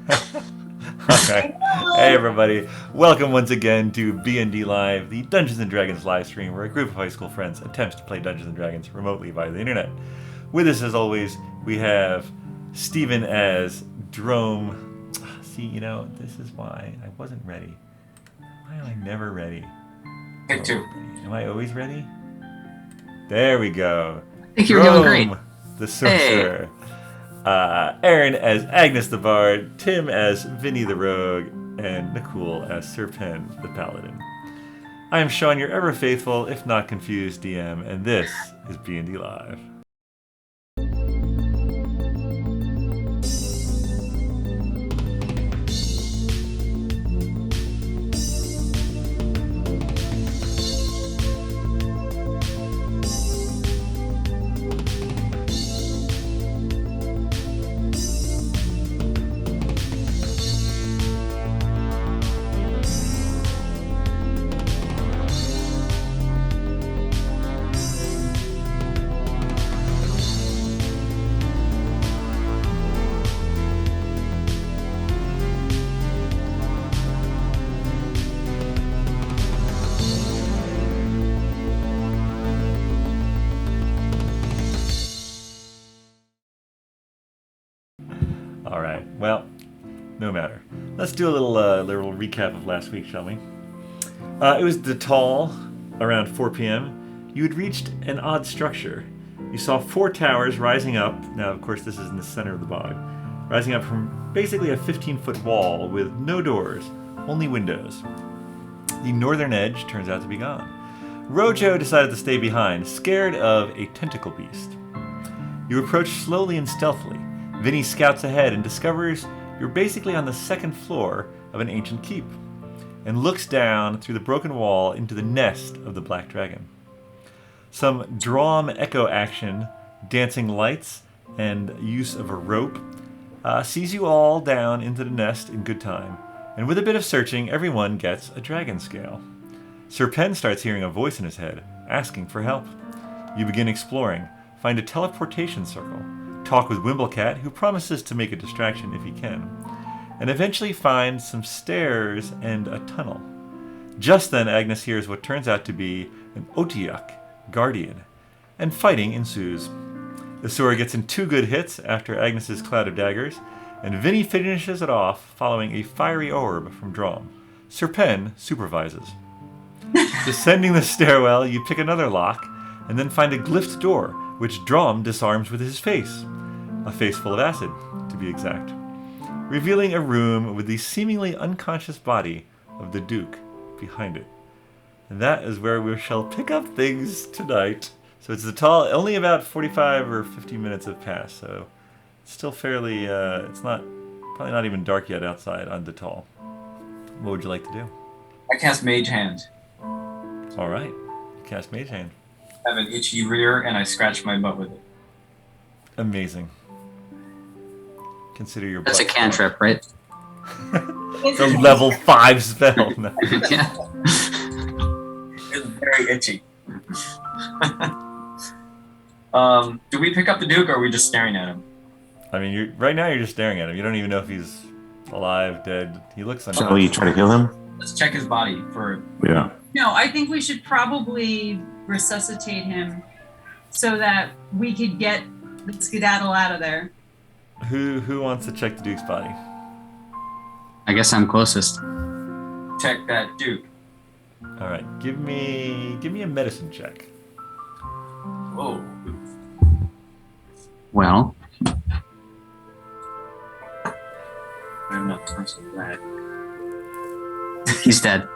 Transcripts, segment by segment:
Alright. Hey everybody. Welcome once again to BND Live, the Dungeons & Dragons live stream where a group of high school friends attempts to play Dungeons & Dragons remotely via the internet. With us as always, we have Stephen as Dromm. See, this is why I wasn't ready. Why am I never ready? Pick two. Am I always ready? There we go. I think you were doing great. The sorcerer. Erin as Agnes the bard, Tim as Vinny the rogue, and Nakul as Sir Pen the paladin. I am Shawn, your ever faithful, if not confused DM, and this is B&D Live. Alright, well, no matter. Let's do a little recap of last week, shall we? It was the tall, around 4 p.m. You had reached an odd structure. You saw 4 towers rising up. Now, of course, this is in the center of the bog. Rising up from basically a 15-foot wall with no doors, only windows. The northern edge turns out to be gone. Rojo decided to stay behind, scared of a tentacle beast. You approach slowly and stealthily. Vinny scouts ahead and discovers you're basically on the second floor of an ancient keep, and looks down through the broken wall into the nest of the Black Dragon. Some Dromm echo action, dancing lights, and use of a rope sees you all down into the nest in good time, and with a bit of searching, everyone gets a dragon scale. Sir Pen starts hearing a voice in his head, asking for help. You begin exploring, find a teleportation circle, talk with Wimblecat, who promises to make a distraction if he can, and eventually find some stairs and a tunnel. Just then, Agnes hears what turns out to be an Otiak guardian, and fighting ensues. The sword gets in 2 good hits after Agnes's cloud of daggers, and Vinny finishes it off following a fiery orb from Dromm. Sir Pen supervises. Descending the stairwell, you pick another lock, and then find a glyphed door, which Dromm disarms with his face. A face full of acid, to be exact. Revealing a room with the seemingly unconscious body of the Duke behind it. And that is where we shall pick up things tonight. So it's the tall, only about 45 or 50 minutes have passed, so it's still fairly, it's probably not even dark yet outside on the tall. What would you like to do? I cast Mage Hand. Alright, cast Mage Hand. I have an itchy rear and I scratch my butt with it. Amazing. Consider your That's butt a cantrip, right? It's a level 5 spell. No. Yeah. It's very itchy. Do we pick up the Duke or are we just staring at him? I mean, right now you're just staring at him. You don't even know if he's alive, dead. He looks unconscious. Shall we try to heal him? Let's check his body for... Yeah. No, I think we should probably resuscitate him so that we could get the skedaddle out of there. Who wants to check the Duke's body? I guess I'm closest. Check that Duke. All right, give me a medicine check. Whoa. Well, I'm not so glad. he's dead.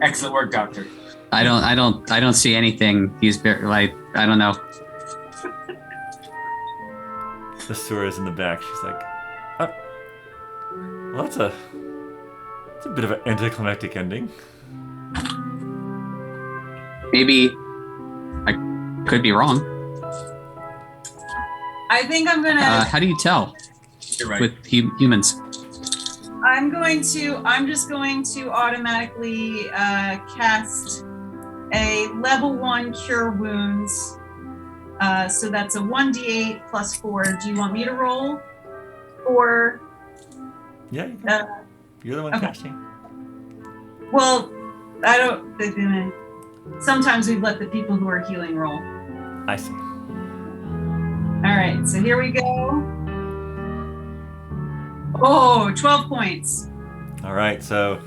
Excellent work, Doctor. I don't see anything. He's I don't know. The sewer is in the back. She's like, well, that's a bit of an anticlimactic ending. Maybe I could be wrong. I think I'm gonna. How do you tell You're right. with humans? I'm just going to automatically cast a level 1 cure wounds. So that's a 1d8 plus 4. Do you want me to roll? Or, Yeah, you can. You're the one okay. casting. well, I don't. Sometimes we let the people who are healing roll. I see. All right, so here we go. Oh, 12 points. All right, so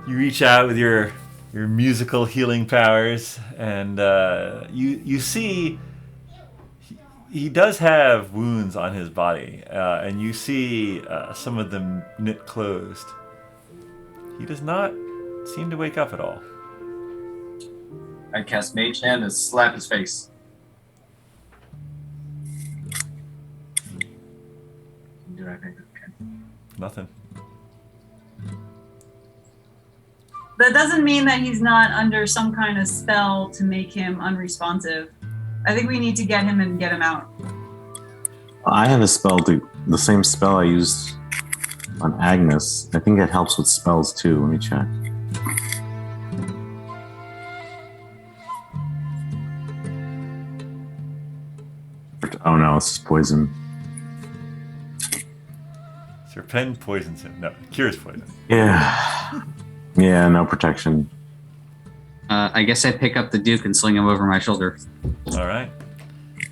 you reach out with your musical healing powers, and you see he does have wounds on his body, and you see some of them knit closed. He does not seem to wake up at all. I cast Mage Hand and slap his face. Do I think? Okay. Nothing. That doesn't mean that he's not under some kind of spell to make him unresponsive. I think we need to get him and get him out. I have a spell, the same spell I used on Agnes. I think it helps with spells too. Let me check. Oh no, it's just poison. Serpent poisons him. No, cures poison. Yeah. Yeah, no protection. I guess I pick up the Duke and sling him over my shoulder. All right.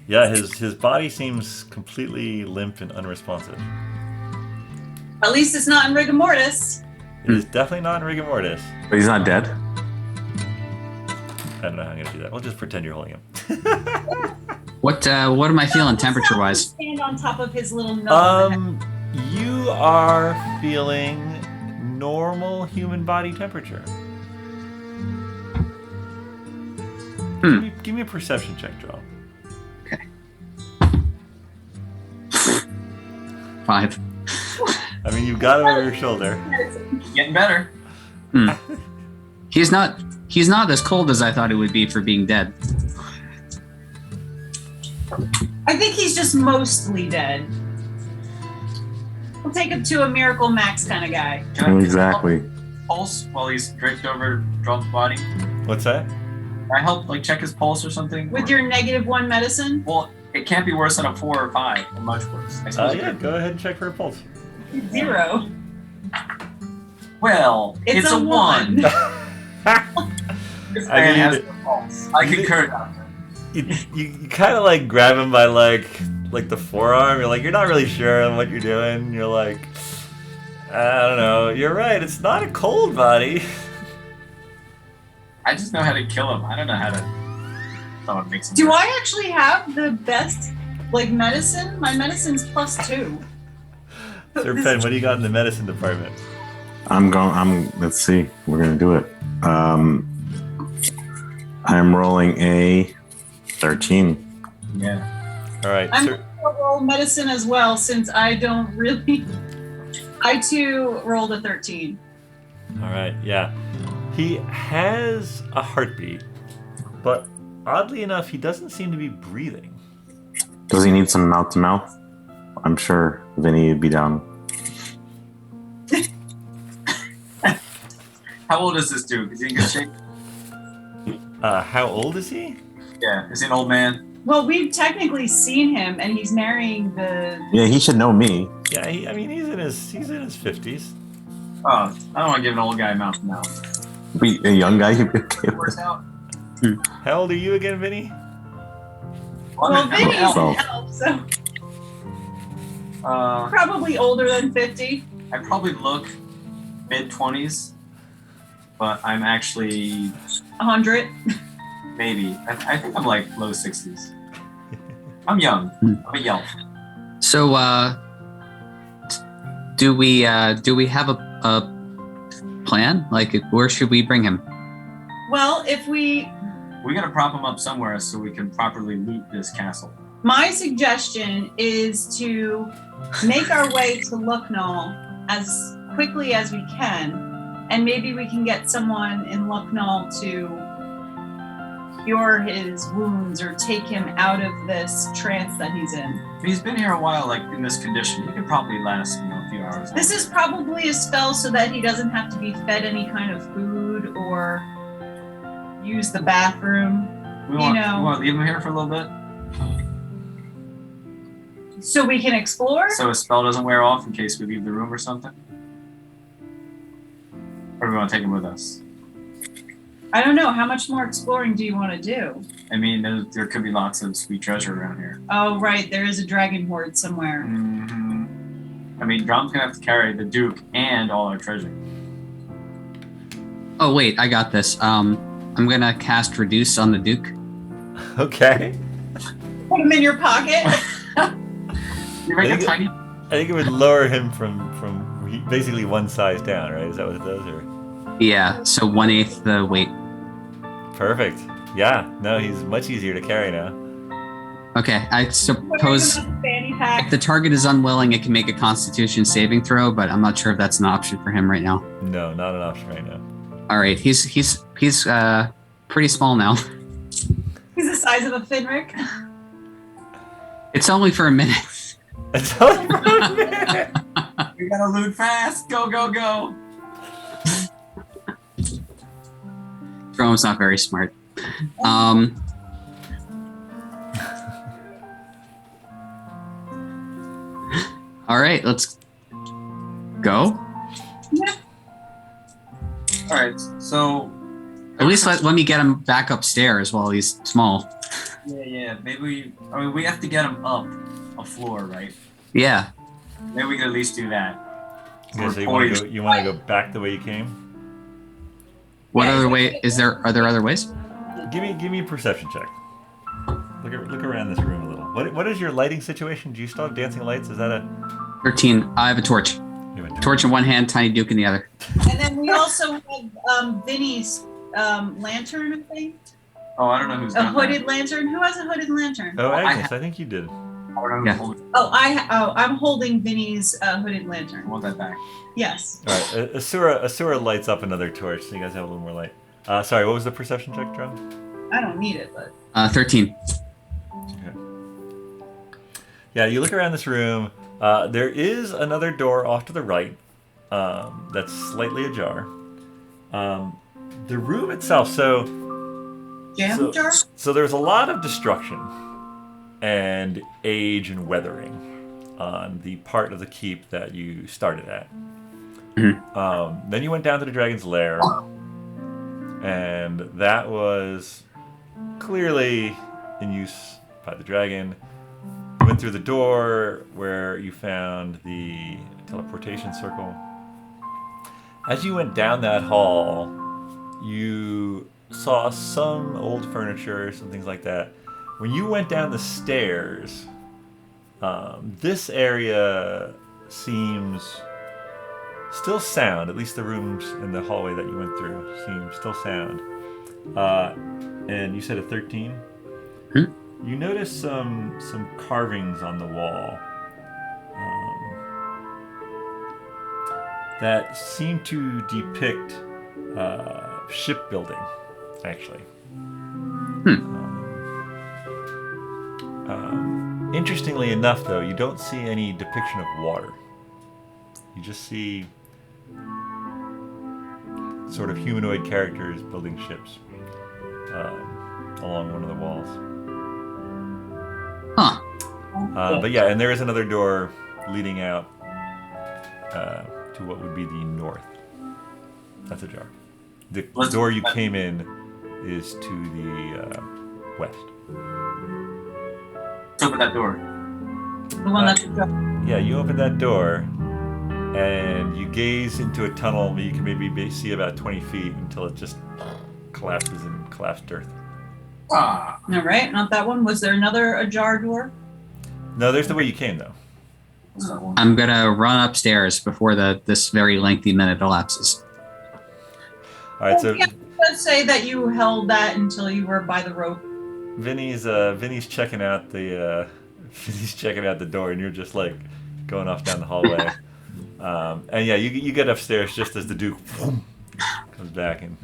Yeah, his body seems completely limp and unresponsive. At least it's not in rigor mortis. It is definitely not in rigor mortis. But he's not dead? I don't know how I'm going to do that. We'll just pretend you're holding him. What am I feeling temperature-wise? Stand on top of his little nose. You are feeling normal human body temperature. Give me a perception check, Dromm. Okay. 5. I mean, you've got it over your shoulder. Getting better. He's not as cold as I thought he would be for being dead. I think he's just mostly dead. We'll take him to a Miracle Max kind of guy. Can I Exactly. pulse while he's draped over Drumm's body? What's that? Can I help check his pulse or something? With your -1 medicine? Well, it can't be worse than a 4 or 5, or much worse. I suppose Yeah, go ahead and check for a pulse. 0. Well, it's a 1. This I man mean, has no pulse. I concur, Doctor. You kind of like grab him by like the forearm. You're like, you're not really sure on what you're doing. You're like, I don't know. You're right. It's not a cold body. I just know how to kill him. I don't know how to. Someone makes him. Do I actually have the best medicine? My medicine's +2. Serpent, what do you got in the medicine department? Let's see. We're going to do it. I'm rolling a 13. Yeah. All right. I'm going to roll medicine as well, since I don't really. I too rolled a 13. All right. Yeah. He has a heartbeat, but oddly enough, he doesn't seem to be breathing. Does he need some mouth to mouth? I'm sure Vinny would be down. How old is this dude? Is he in good shape? How old is he? Yeah. Is he an old man? Well, we've technically seen him, and he's marrying the. Yeah, he should know me. Yeah. He's in his 50s. Oh, I don't want to give an old guy mouth to mouth. Be a young guy, he'd be okay It with. works out. How old are you again, Vinny? Well, Vinny's an So- elf, so Uh, probably older than 50. I probably look mid-20s, but I'm actually 100. maybe. I think I'm like low 60s. I'm young. I'm a yelp. So, do we have a plan? Like, where should we bring him? Well, if we. We gotta prop him up somewhere so we can properly loot this castle. My suggestion is to make our way to Lucknow as quickly as we can, and maybe we can get someone in Lucknow to cure his wounds or take him out of this trance that he's in. He's been here a while, in this condition. He could probably last, a few hours. This is probably a spell so that he doesn't have to be fed any kind of food or use the bathroom. We want to leave him here for a little bit. So we can explore? So a spell doesn't wear off in case we leave the room or something? Or do we want to take him with us? I don't know. How much more exploring do you want to do? I mean, there could be lots of sweet treasure around here. Oh, right. There is a dragon horde somewhere. Mm-hmm. I mean, Dromm's gonna have to carry the Duke and all our treasure. Oh wait, I got this. I'm gonna cast Reduce on the Duke. Okay. Put him in your pocket. You make I a think tiny. I think it would lower him from basically one size down, right? Is that what it does? Or Yeah, so 1/8 the weight. perfect. Yeah. No, he's much easier to carry now. Okay, I suppose Put him in a fanny if pack. the target is unwilling, it can make a Constitution saving throw, but I'm not sure if that's an option for him right now. No, not an option right now. All right, he's pretty small now. He's the size of a Finric. It's only for a minute. It's only for a minute. We gotta loot fast. Go, go, go. Drome's not very smart. All right, let's go. Yeah. All right. So. At least let me get him back upstairs while he's small. Yeah. Maybe we have to get him up a floor, right? Yeah. Maybe we can at least do that. Okay, so We're you want to go back the way you came? What Yeah, other you way are there other ways? Give me a perception check. Look around this room a little. What is your lighting situation? Do you still have dancing lights? Is that a 13. I have a torch. you have a Torch in one hand, tiny Duke in the other. And then we also have Vinny's lantern, I think. Oh, I don't know who's A got hooded lantern. Who has a hooded lantern? Oh, I Agnes, I think you did. that. I don't know who's Yeah. I'm holding Vinny's hooded I lantern. want that back. Yes. All right, Asura lights up another torch, so you guys have a little more light. Sorry, what was the perception check, Drum? I don't need it, but 13. Okay. Yeah, you look around this room. There is another door off to the right that's slightly ajar. The room itself, jam jar. so there's a lot of destruction and age and weathering on the part of the keep that you started at. Then you went down to the dragon's lair, and that was clearly in use by the dragon. You went through the door where you found the teleportation circle. As you went down that hall, you saw some old furniture, some things like that. When you went down the stairs, this area seems still sound. At least the rooms in the hallway that you went through seem still sound. And you said a 13? You notice some carvings on the wall that seem to depict shipbuilding, actually. Interestingly enough, though, you don't see any depiction of water. You just see sort of humanoid characters building ships along one of the walls. Huh. But yeah, and there is another door leading out to what would be the north. That's ajar. The door you came in is to the west. Let's open that door. The one that's Yeah, you open that door, and you gaze into a tunnel. You can maybe see about 20 feet until it just collapses in collapsed earth. Ah. all right. Not that one. Was there another ajar door? No, there's the way you came, though. What's that one? I'm gonna run upstairs before this very lengthy minute elapses. All right, so Yeah, let's say that you held that until you were by the rope. Vinny's checking out the door, and you're just like going off down the hallway. And yeah, you get upstairs just as the Duke comes back, and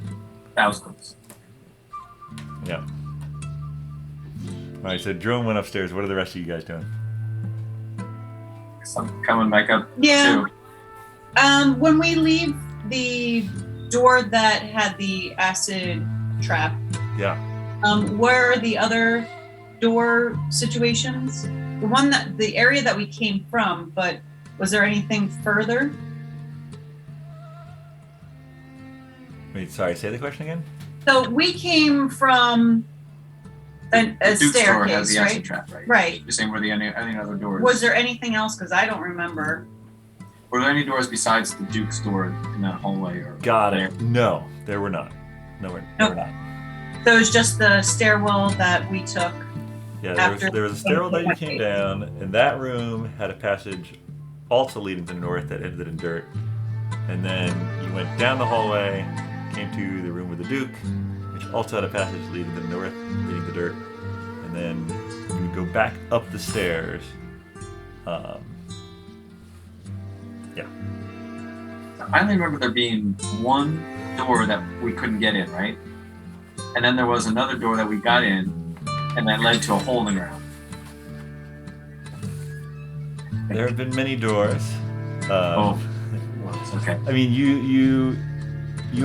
That was close. yeah. All right, so Drone went upstairs. What are the rest of you guys doing? So I'm coming back up Yeah. too. When we leave the door that had the acid trap, Yeah. where are the other door situations? the area that we came from, but was there anything further? Wait, sorry, say the question again? So we came from a The Duke's door staircase, has the acid right? trap, right? Right. You're saying were there any other doors? Was there anything else? Because I don't remember. Were there any doors besides the Duke's door in that hallway? Or Got there? it. No, there were not. No, there Nope. were not. So it was just the stairwell that we took. Yeah, After- there was a stairwell that you came down, and that room had a passage also leading to the north that ended in dirt. And then you went down the hallway, came to the room with the Duke, which also had a passage leading to the north, leading to dirt. And then you would go back up the stairs. Yeah. I only remember there being one door that we couldn't get in, right? And then there was another door that we got in, and that led to a hole in the ground. There have been many doors. Oh, okay. I mean, you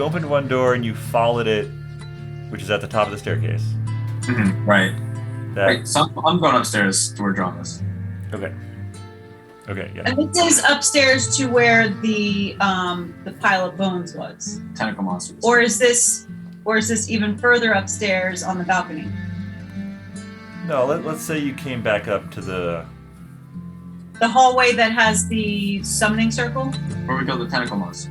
opened one door and you followed it, which is at the top of the staircase. Right. That, Right. So I'm going upstairs to where Dromm is. Okay. Okay. Yeah. And this is upstairs to where the pile of bones was. Tentacle monsters. Or is this even further upstairs on the balcony? No. Let's say you came back up to the. The hallway that has the summoning circle? where we killed the tentacle monster.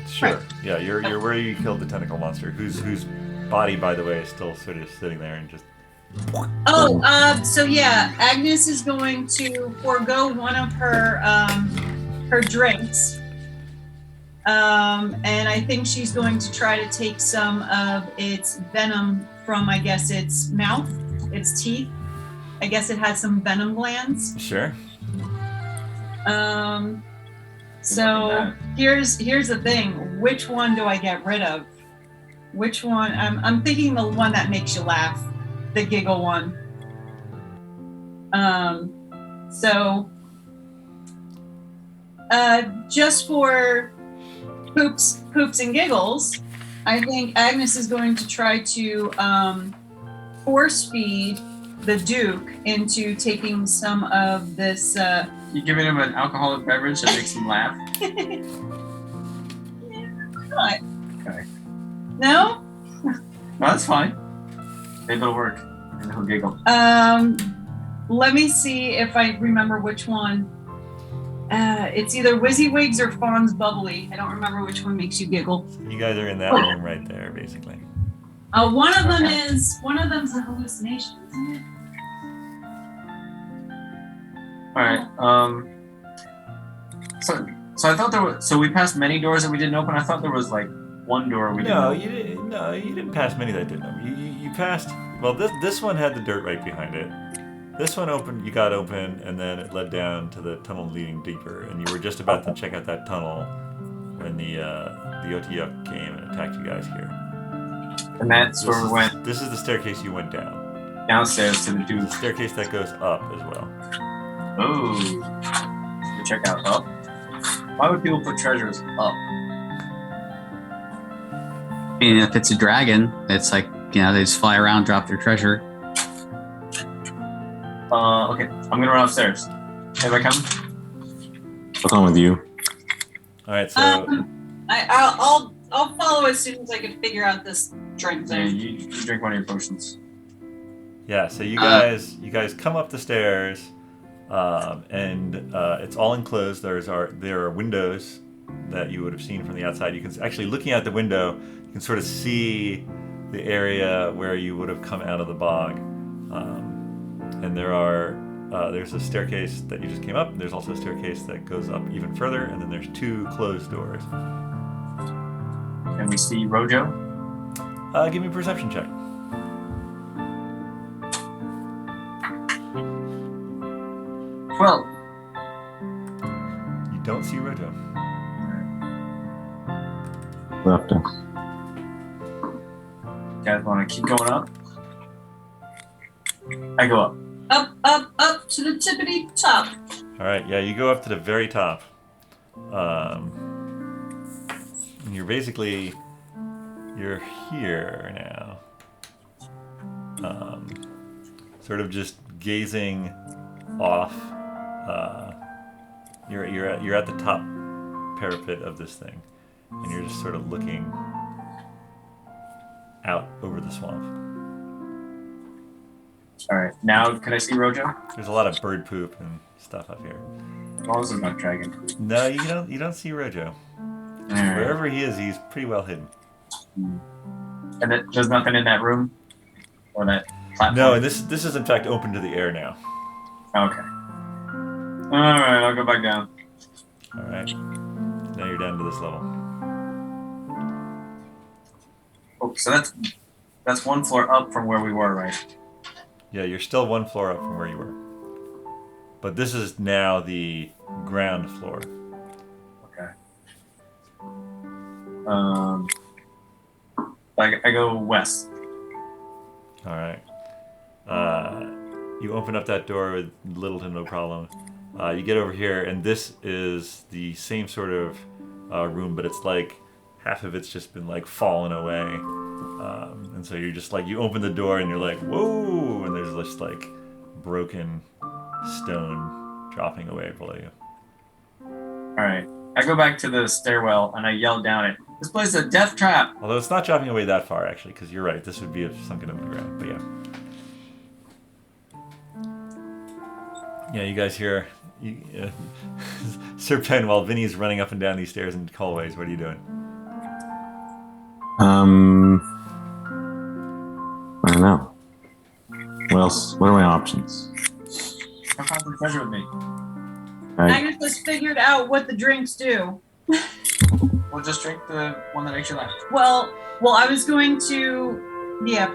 Sure. Right. Yeah. You're where you killed the tentacle monster, whose body, by the way, is still sort of sitting there and just. Oh, so yeah, Agnes is going to forego one of her drinks, and I think she's going to try to take some of its venom from, I guess, its mouth, its teeth. I guess it has some venom glands. Sure. So here's the thing: which one do I get rid of? Which one? I'm thinking the one that makes you laugh. The giggle one. So just for poops and giggles, I think Agnes is going to try to force feed the Duke into taking some of this. You giving him an alcoholic beverage that makes him laugh? Not. Okay. No? No, that's fine. Maybe it'll work. And he'll giggle. Let me see if I remember which one. It's either Wizzywigs or Fawn's Bubbly. I don't remember which one makes you giggle. You guys are in that room right there, basically. One of them's a hallucination, isn't it? All right. So I thought there was. So we passed many doors that we didn't open. I thought there was like one door we didn't. No, open. you didn't. No, you didn't pass many that didn't open. You passed. Well, this one had the dirt right behind it. This one opened. You got open, and then it led down to the tunnel leading deeper. And you were just about to check out that tunnel when the OTF came and attacked you guys here. And that's where we went This is the staircase you went down. downstairs to the The Duke. staircase that goes up as well. Oh. So we check out up. Why would people put treasures up? I mean, if it's a dragon, it's like, they just fly around, drop their treasure. Okay. I'm gonna run upstairs. Have I come? What's wrong with you? All right, so I'll follow as soon as I can figure out this drink Yeah, thing. you drink one of your potions. yeah, so you guys come up the stairs, and it's all enclosed. There are windows that you would have seen from the outside. You can actually, looking out the window, you can sort of see the area where you would have come out of the bog. And there's a staircase that you just came up. And there's also a staircase that goes up even further, and then there's two closed doors. And we see Rojo. Give me a perception check. 12. You don't see Rojo. Left us. You guys want to keep going up? I go up. Up to the tippity top. All right, yeah, you go up to the very top. And you're here now. Sort of just gazing off. You're at the top parapet of this thing, and you're just sort of looking out over the swamp. All right. Now, can I see Rojo? There's a lot of bird poop and stuff up here. As long as it's not dragon. No, you don't see Rojo. All right. Wherever he is, he's pretty well hidden. And there's nothing in that room, or that platform. No, and this is in fact open to the air now. Okay. All right. I'll go back down. All right. Now you're down to this level. Oh, so that's one floor up from where we were, right? Yeah, you're still one floor up from where you were. But this is now the ground floor. Okay. I go west. All right. You open up that door with little to no problem. You get over here, and this is the same sort of room, but it's like half of it's just been like fallen away. And so you're just like, you open the door and you're like, whoa, and there's just like broken stone dropping away below you. All right. I go back to the stairwell and I yell down it. This place is a death trap. Although it's not dropping away that far, actually, because you're right. This would be sunken into the ground. But yeah. Yeah, you guys hear Serpentine while Vinny's running up and down these stairs and hallways. What are you doing? I don't know. What else? What are my options? Come find some treasure with me. Agnes has figured out what the drinks do. We'll just drink the one that makes you laugh. Well, I was going to,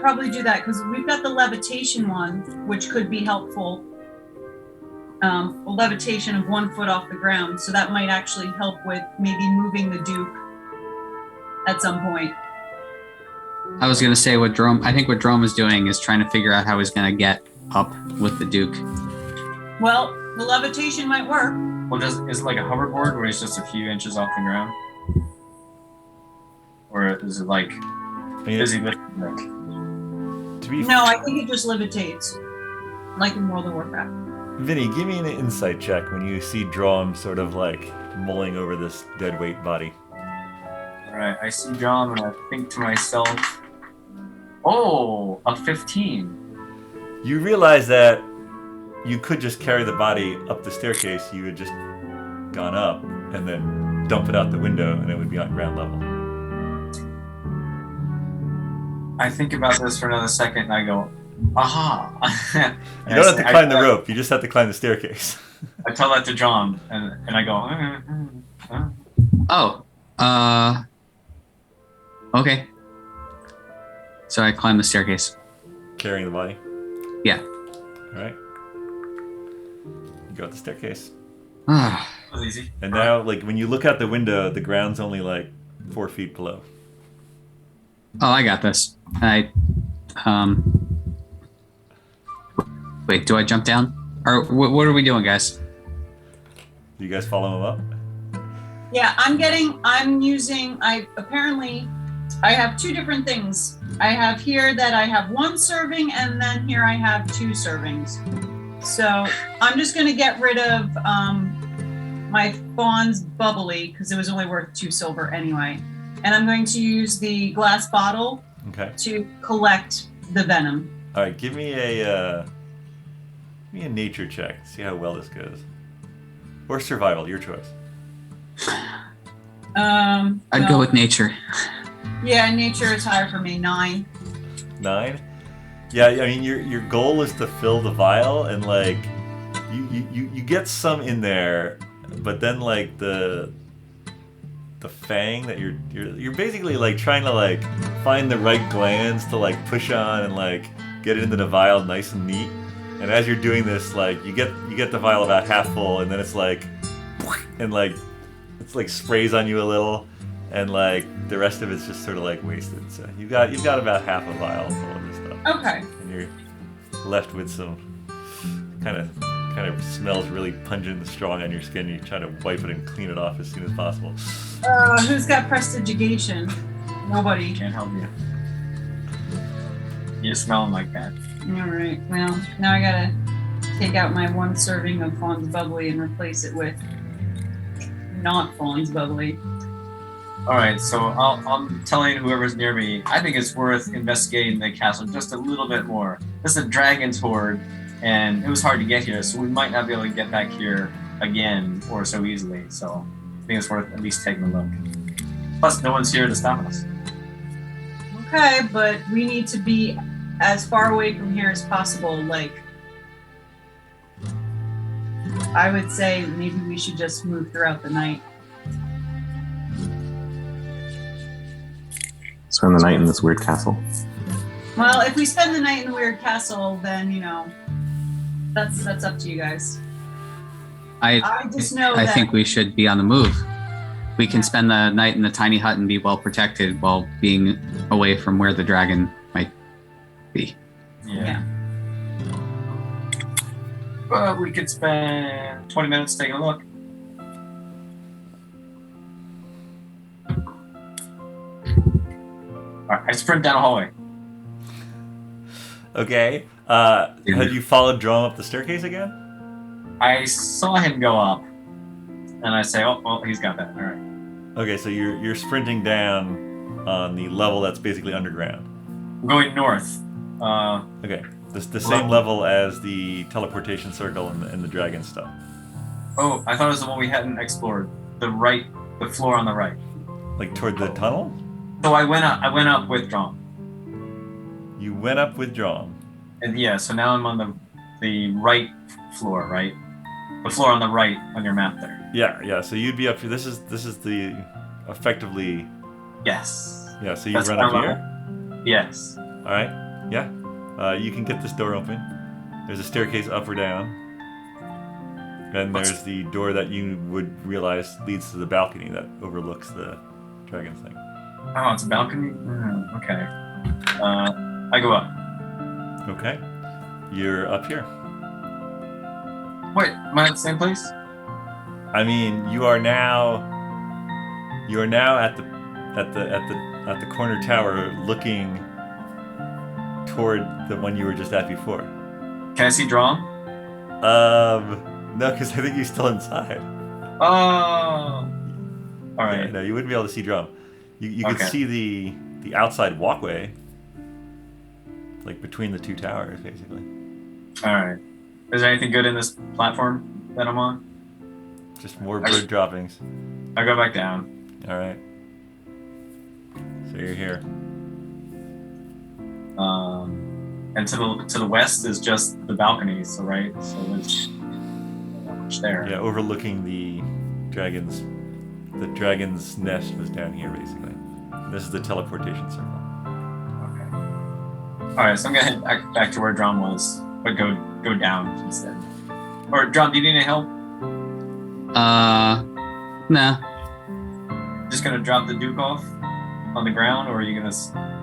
probably do that because we've got the levitation one, which could be helpful. A levitation of 1 foot off the ground, so that might actually help with maybe moving the Duke at some point. I was gonna say what Dromm is doing is trying to figure out how he's gonna get up with the Duke. Well, the levitation might work. Well, is it like a hoverboard where it's just a few inches off the ground? Or is it like busy lifting? No, I think it just levitates, like in World of Warcraft. Vinny, give me an insight check when you see Dromm sort of like mulling over this dead weight body. Alright, I see John and I think to myself, oh, a 15. You realize that you could just carry the body up the staircase. You had just gone up and then dump it out the window and it would be on ground level. I think about this for another second and I go, aha. You don't have to climb the rope. You just have to climb the staircase. I tell that to John and I go, Okay. So I climb the staircase. Carrying the body? Yeah. All right. You go up the staircase. Ah. That was easy. And now, like, when you look out the window, the ground's only like 4 feet below. Oh, I got this. Wait, do I jump down? Or what are we doing, guys? Do you guys follow him up? Yeah, I have 2 different things. I have here that I have 1 serving, and then here I have 2 servings. So I'm just going to get rid of my Fawn's bubbly, because it was only worth 2 silver anyway. And I'm going to use the glass bottle to collect the venom. All right, give me a nature check. See how well this goes. Or survival, your choice. I'd go with nature. Yeah, nature is higher for me. 9. 9? Yeah, I mean your goal is to fill the vial, and like you get some in there, but then like the fang that you're basically like trying to like find the right glands to like push on and like get it into the vial nice and neat. And as you're doing this, like you get the vial about half full, and then it's like, and like it's like sprays on you a little, and like the rest of it's just sort of like wasted. So you've got about half a vial full of this stuff. Okay. And you're left with some kind of smells really pungent and strong on your skin. You try to wipe it and clean it off as soon as possible. Who's got prestidigitation? Nobody. Can't help you. You smell them like that. All right. Well, now I gotta take out my one serving of Fawn's Bubbly and replace it with not Fawn's Bubbly. All right, so I'm telling whoever's near me, I think it's worth investigating the castle just a little bit more. This is a dragon's horde, and it was hard to get here, so we might not be able to get back here again or so easily. So I think it's worth at least taking a look. Plus, no one's here to stop us. Okay, but we need to be as far away from here as possible. Like, I would say maybe we should just move throughout the night. Spend the night in this weird castle. Well, if we spend the night in the weird castle, then, you know, that's up to you guys. I just know I that think we should be on the move. We can spend the night in the tiny hut and be well protected while being away from where the dragon might be. Yeah. But we could spend 20 minutes taking a look. All right, I sprint down a hallway. Okay. Had you followed Dromm up the staircase again? I saw him go up, and I say, "Oh, well, he's got that. All right." Okay, so you're sprinting down on the level that's basically underground. I'm going north. Okay, the same level as the teleportation circle and the dragon stuff. Oh, I thought it was the one we hadn't explored. The floor on the right. Like toward the tunnel? So I went up with Dromm. You went up with Dromm. And yeah, so now I'm on the right floor, right? The floor on the right on your map there. Yeah. So you'd be up here. This is the effectively. Yes. Yeah. So you That's run up our here. Yes. All right. Yeah. You can get this door open. There's a staircase up or down. And there's the door that you would realize leads to the balcony that overlooks the dragon thing. Oh, it's a balcony? Okay. I go up. Okay. You're up here. Wait, am I at the same place? I mean, you are now at the corner tower looking toward the one you were just at before. Can I see Dromm? No, because I think you're still inside. Oh. All right. Yeah, no, you wouldn't be able to see Dromm. You could Okay. see the outside walkway, like between the two towers, basically. All right. Is there anything good in this platform that I'm on? Just more bird droppings. I go back down. All right. So you're here. And to the west is just the balcony. So right. So there's not much there. Yeah, overlooking the dragon's. The dragon's nest was down here, basically. This is the teleportation circle. Okay. All right. So I'm gonna head back to where Dromm was, but go down instead. Or Dromm, do you need any help? Nah. Just gonna drop the Duke off on the ground, or are you gonna?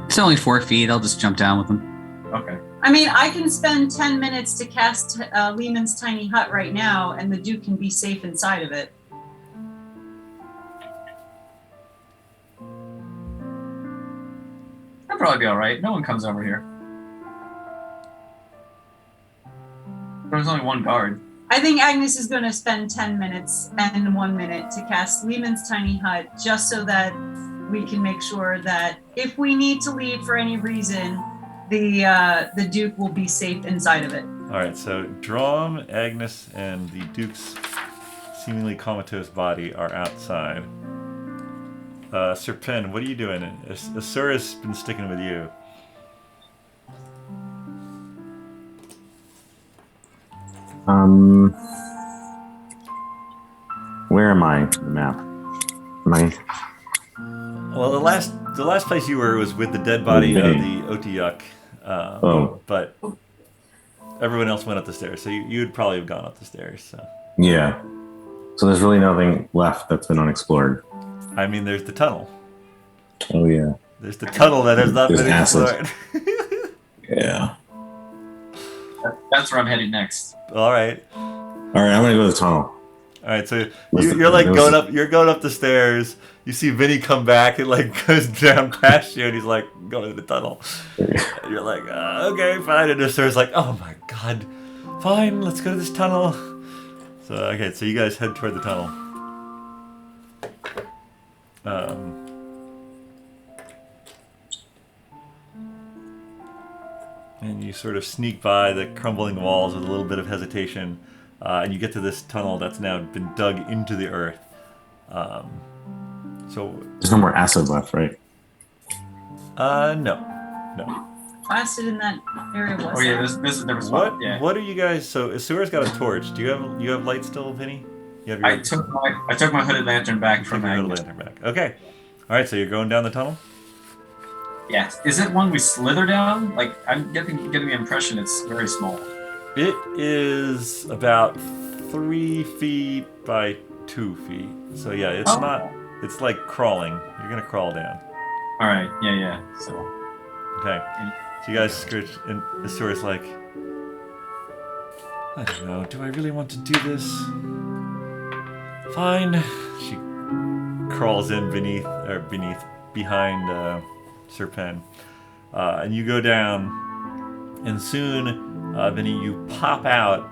It's only 4 feet. I'll just jump down with him. Okay. I mean, I can spend 10 minutes to cast Lehman's tiny hut right now, and the Duke can be safe inside of it. That'll probably be all right. No one comes over here. There's only one guard. I think Agnes is going to spend 10 minutes and 1 minute to cast Lehman's tiny hut, just so that we can make sure that if we need to leave for any reason, the Duke will be safe inside of it. All right, so Dromm, Agnes, and the Duke's seemingly comatose body are outside. Sir Penn, what are you doing? Asura's been sticking with you. Where am I? The map. Am I? Well, the last place you were was with the dead body of Vinny. the Otiuk. Oh. But everyone else went up the stairs, so you'd probably have gone up the stairs. So. Yeah. So there's really nothing left that's been unexplored. I mean, there's the tunnel. Oh yeah. There's the tunnel that has not There's been asses. explored. Yeah. That's where I'm heading next. All right. All right, I'm gonna go to the tunnel. All right, so Listen, you're like there was going a- up. You're going up the stairs. You see Vinny come back and like goes down past you, and he's like going to the tunnel. And you're like, okay, fine. And Asura's like, oh my god, Fine, let's go to this tunnel. So okay, so you guys head toward the tunnel. And you sort of sneak by the crumbling walls with a little bit of hesitation, and you get to this tunnel that's now been dug into the earth. So There's no more acid left, right? no. Acid in that area was. Oh yeah, this is a different spot. What Yeah. What are you guys? So Asura's got a torch. Do you have light still, Vinny? You have your, I took my hooded lantern back you from took your Agnes. lantern back. Okay. All right. So you're going down the tunnel. Yes. Is it one we slither down? Like I'm getting the impression it's very small. It is about 3 feet by 2 feet. So yeah, it's Oh. not. It's like crawling. You're gonna crawl down. All right. Yeah. So Okay. So you guys scratch, and Asura's like, I don't know. Do I really want to do this? Fine. She crawls in behind Serpen, and you go down, and soon, Vinny, you pop out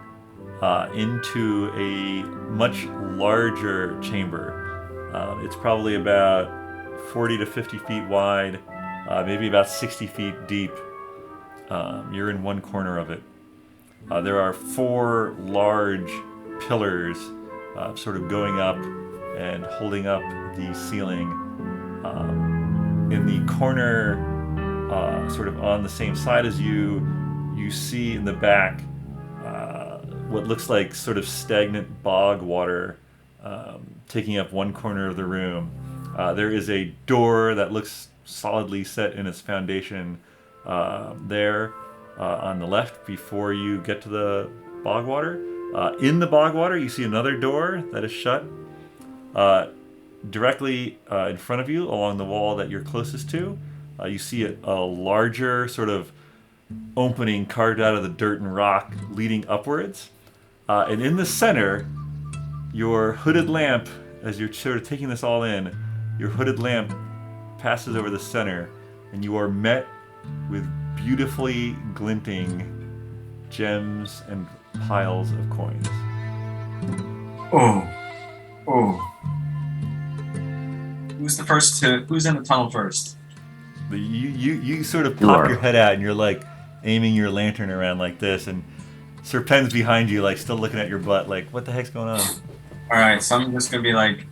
into a much larger chamber. It's probably about 40 to 50 feet wide, maybe about 60 feet deep. You're in one corner of it. There are 4 large pillars sort of going up and holding up the ceiling. In the corner, sort of on the same side as you, you see in the back what looks like sort of stagnant bog water taking up one corner of the room. There is a door that looks solidly set in its foundation there on the left before you get to the bog water. In the bog water, you see another door that is shut. Directly in front of you, along the wall that you're closest to, you see a larger sort of opening carved out of the dirt and rock leading upwards. And in the center, your hooded lamp, as you're sort of taking this all in, your hooded lamp passes over the center, and you are met with beautifully glinting gems and piles of coins. Oh. Who's in the tunnel first? You sort of You pop are. your head out, and you're like aiming your lantern around like this, and Serpen's behind you, like still looking at your butt, like what the heck's going on? All right, so I'm just gonna be like,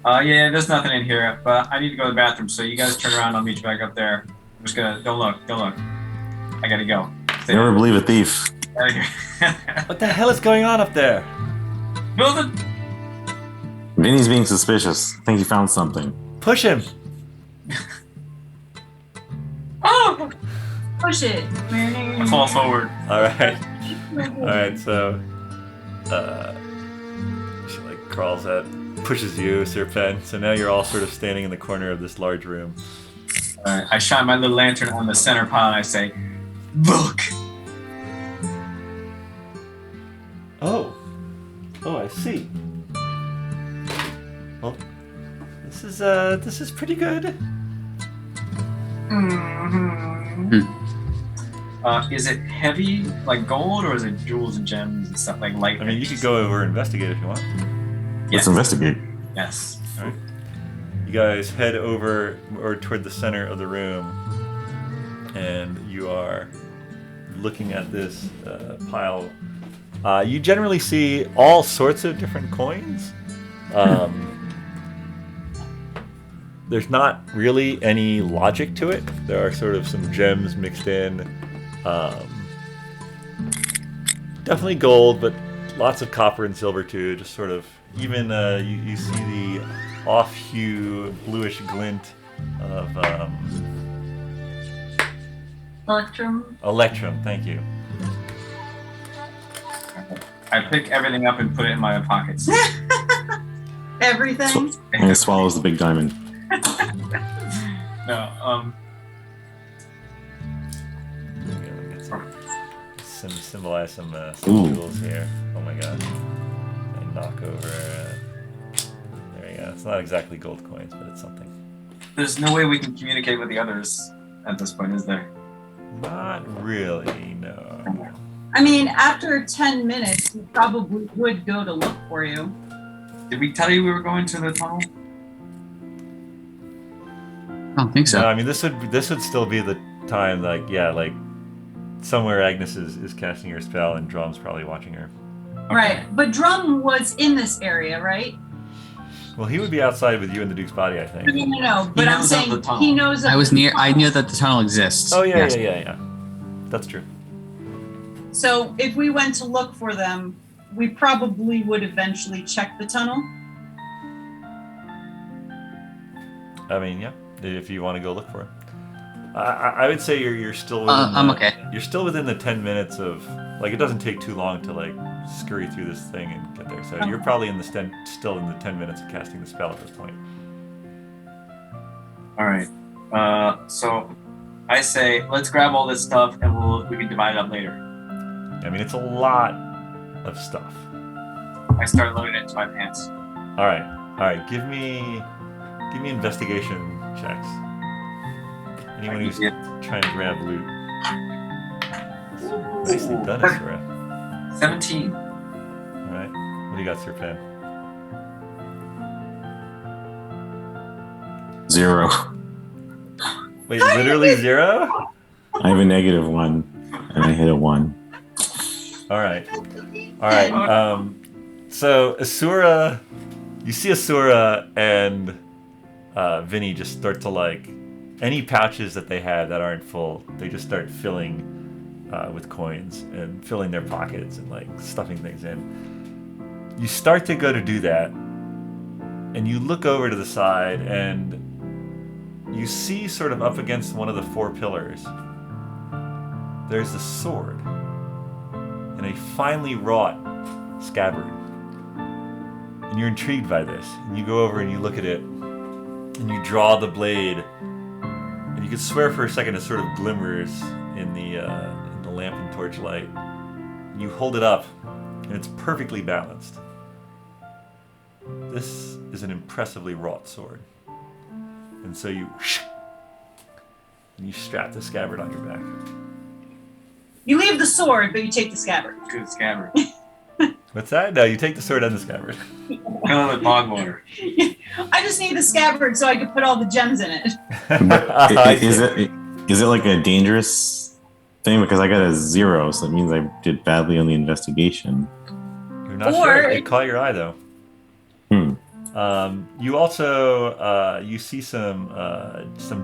yeah, there's nothing in here, but I need to go to the bathroom. So you guys turn around, I'll meet you back up there. I'm just gonna don't look. I gotta go. Never believe a thief. Out of here. What the hell is going on up there? Build it. Vinny's being suspicious. I think he found something. Push him. Oh! Push it. I fall forward. All right. So, she like crawls out, pushes you, Serpen. So now you're all sort of standing in the corner of this large room. All right, I shine my little lantern on the center pile and I say, "Look." Oh, I see. Well, this is pretty good. Is it heavy like gold or is it jewels and gems and stuff like light? I mean, you could go over and investigate if you want. Yes. Let's investigate. Yes. All right. You guys head over or toward the center of the room, and you are looking at this pile. You generally see all sorts of different coins. There's not really any logic to it. There are sort of some gems mixed in. Definitely gold, but lots of copper and silver too. Just sort of even you see the off-hue bluish glint of electrum. Thank you. I pick everything up and put it in my pockets. Everything. And it swallows the big diamond. No, Symbolize some Ooh. jewels here. Oh my god. And knock over. There you go. It's not exactly gold coins, but it's something. there's no way we can communicate with the others at this point, is there? Not really, no. I mean, after 10 minutes, we probably would go to look for you. Did we tell you we were going to the tunnel? I don't think so. No, I mean this would still be the time, like somewhere Agnes is casting her spell and Dromm's probably watching her. Okay. Right, but Dromm was in this area, right? Well, he would be outside with you in the Duke's body, I think. No, but I'm knows of saying the tunnel. he knows of I was the near. I tunnel. knew that the tunnel exists. Oh yeah, Yes. yeah. That's true. So if we went to look for them, we probably would eventually check the tunnel. I mean, yeah, if you want to go look for it. I would say you're still within I'm okay. You're still within the 10 minutes of, like, it doesn't take too long to, like, scurry through this thing and get there. So you're probably still in the 10 minutes of casting the spell at this point. All right. So I say let's grab all this stuff and we can divide it up later. I mean, it's a lot of stuff. I start loading it into my pants. All right. Give me investigation checks. Anyone who's trying to grab loot. Nicely done, Asura. 17. All right. What do you got, Sir Pen? 0. Wait, literally 0? I have a -1, and I hit a 1. All right. So Asura, you see Asura and Vinny just start to, like, any pouches that they have that aren't full, they just start filling with coins and filling their pockets and, like, stuffing things in. You start to go to do that, and you look over to the side, and you see, sort of up against one of the 4 pillars, there's a sword and a finely wrought scabbard. And you're intrigued by this. And you go over and you look at it, and you draw the blade, and you can swear for a second it sort of glimmers in the lamp and torchlight. You hold it up, and it's perfectly balanced. This is an impressively wrought sword. And so you strap the scabbard on your back. You leave the sword, but you take the scabbard. Good scabbard. What's that? No, you take the sword and the scabbard. Kind of like bog water. I just need the scabbard so I could put all the gems in it. Is it like a dangerous thing? Because I got a 0, so it means I did badly on the investigation. You're not Or- sure. It caught your eye, though. You also you see some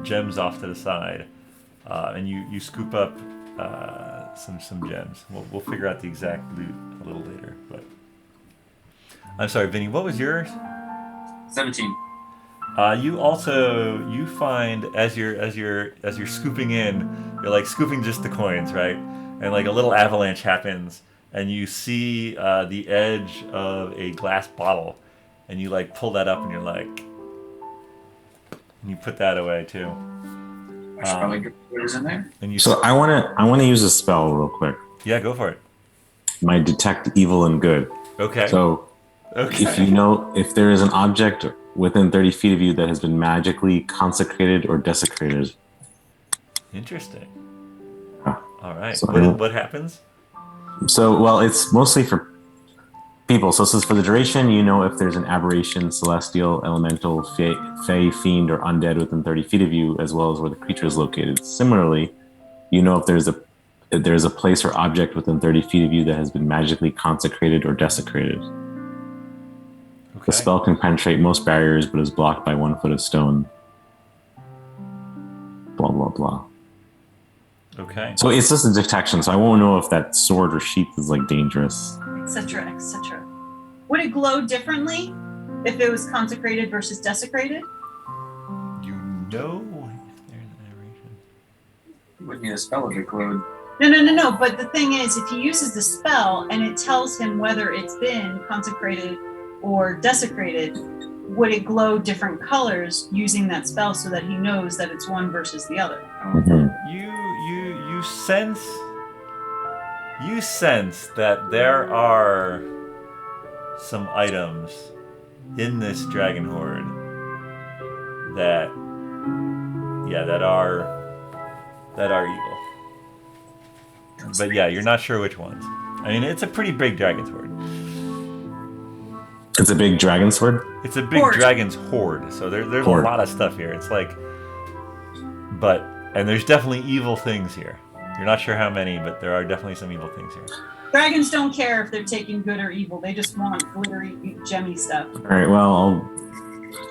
gems off to the side, and you scoop up some gems. We'll figure out the exact loot a little later. But I'm sorry, Vinny. What was yours? 17. You find as you're scooping in, you're, like, scooping just the coins, right? And, like, a little avalanche happens, and you see the edge of a glass bottle. And you, like, pull that up, and you're like, and you put that away too. I should probably get whatever's in there. And you, So I wanna use a spell real quick. yeah, go for it. My detect evil and good. Okay. So if there is an object within 30 feet of you that has been magically consecrated or desecrated. Interesting. Huh. All right. So What happens? So, well, it's mostly for people. So this is for the duration. You know if there's an aberration, celestial, elemental, fey, fiend, or undead within 30 feet of you, as well as where the creature is located. Similarly, you know if there's a place or object within 30 feet of you that has been magically consecrated or desecrated. Okay. The spell can penetrate most barriers, but is blocked by 1 foot of stone. Blah, blah, blah. Okay. So it's just a detection, so I won't know if that sword or sheath is, like, dangerous. Etc. etc. Would it glow differently if it was consecrated versus desecrated? You know if there's an aberration. You wouldn't need a spell if it glowed. No. But the thing is, if he uses the spell and it tells him whether it's been consecrated or desecrated, would it glow different colors using that spell so that he knows that it's one versus the other? Mhm. You sense that there are some items in this dragon horde that are evil. but yeah, you're not sure which ones. I mean, it's a pretty big dragon sword. It's a big dragon sword. It's a big Horde. dragon's horde. So there's Horde. a lot of stuff here. It's like, and there's definitely evil things here. You're not sure how many, but there are definitely some evil things here. Dragons don't care if they're taking good or evil. They just want glittery, gemmy stuff. All right. Well,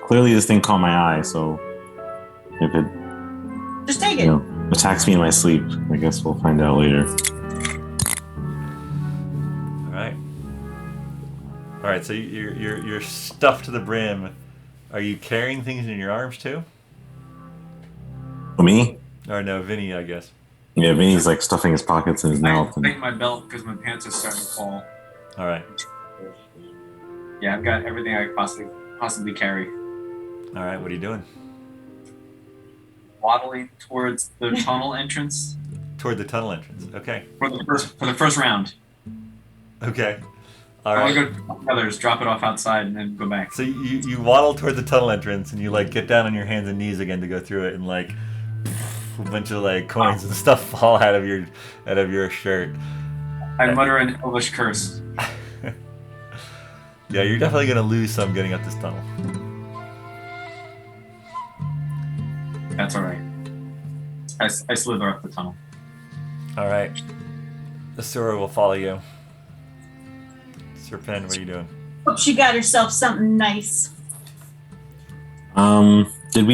clearly this thing caught my eye, so if it Just take it. attacks me in my sleep, I guess we'll find out later. All right. So you're stuffed to the brim. Are you carrying things in your arms too? Oh, me? Or no, Vinny, I guess. Yeah, Vinny's like stuffing his pockets in his mouth. I tighten my belt because my pants are starting to fall. All right. Yeah, I've got everything I could possibly carry. All right. What are you doing? Waddling towards the tunnel entrance Toward the tunnel entrance. Okay. for the first round. Okay. All I right. want to go to the others, drop it off outside, and then go back. So you waddle toward the tunnel entrance and you like get down on your hands and knees again to go through it, and like a bunch of like coins and stuff fall out of your shirt. I mutter an Elvish curse. Yeah, you're definitely gonna lose some getting up this tunnel. That's all right. I slither up the tunnel. All right. The sewer will follow you. Sir Penn, what are you doing? Hope she got herself something nice. Did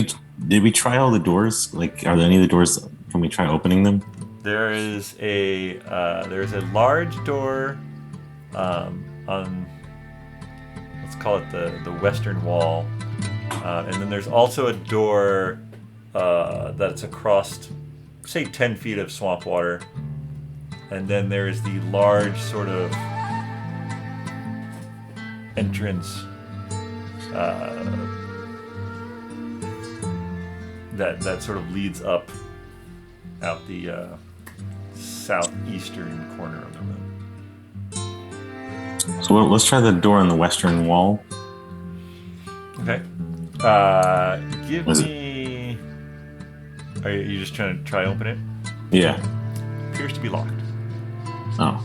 we try all the doors? Like, are there any of the doors? Can we try opening them? There is a large door on, let's call it the western wall, and then there's also a door that's across, say, 10 feet of swamp water, and then there is the large sort of entrance that sort of leads up out the southeastern corner of the room. So let's try the door on the western wall. Okay. Give Was me. Are you just trying to open it? Yeah. Appears to be locked. Oh.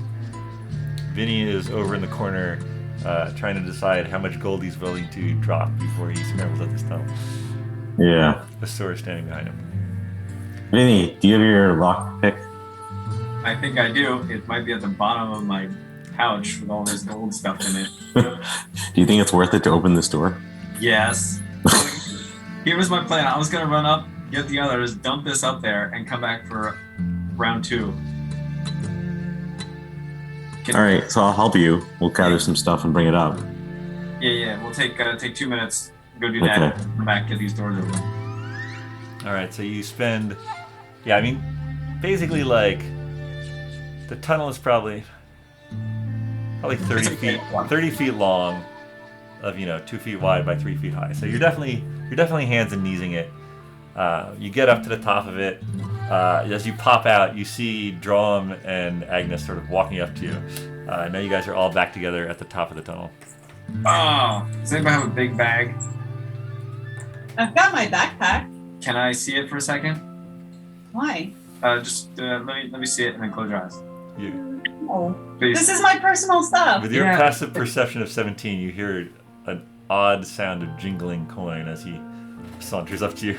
Vinny is over in the corner, trying to decide how much gold he's willing to drop before he scrambles up this tunnel. Yeah. The sword standing behind him. Vinny, do you have your lock pick? I think I do. It might be at the bottom of my pouch with all this gold stuff in it. Do you think it's worth it to open this door? Yes. Here was my plan. I was gonna run up, get the others, dump this up there, and come back for round 2. All right, so I'll help you. We'll gather some stuff and bring it up. Yeah. We'll take 2 minutes. Go do that. Okay. Come back, get these doors open. All right, so you spend. Yeah, I mean, basically, like, the tunnel is probably 30 feet, 30 feet long, of 2 feet wide by 3 feet high. So you're definitely hands and kneesing it. You get up to the top of it. As you pop out, you see Dromm and Agnes sort of walking up to you. Now you guys are all back together at the top of the tunnel. Oh, does anybody have a big bag? I've got my backpack. Can I see it for a second? Why? Just let me see it and then close your eyes. You, Oh, Please. this is my personal stuff. with your Yeah. passive perception of 17, you hear an odd sound of jingling coin as he saunters up to you.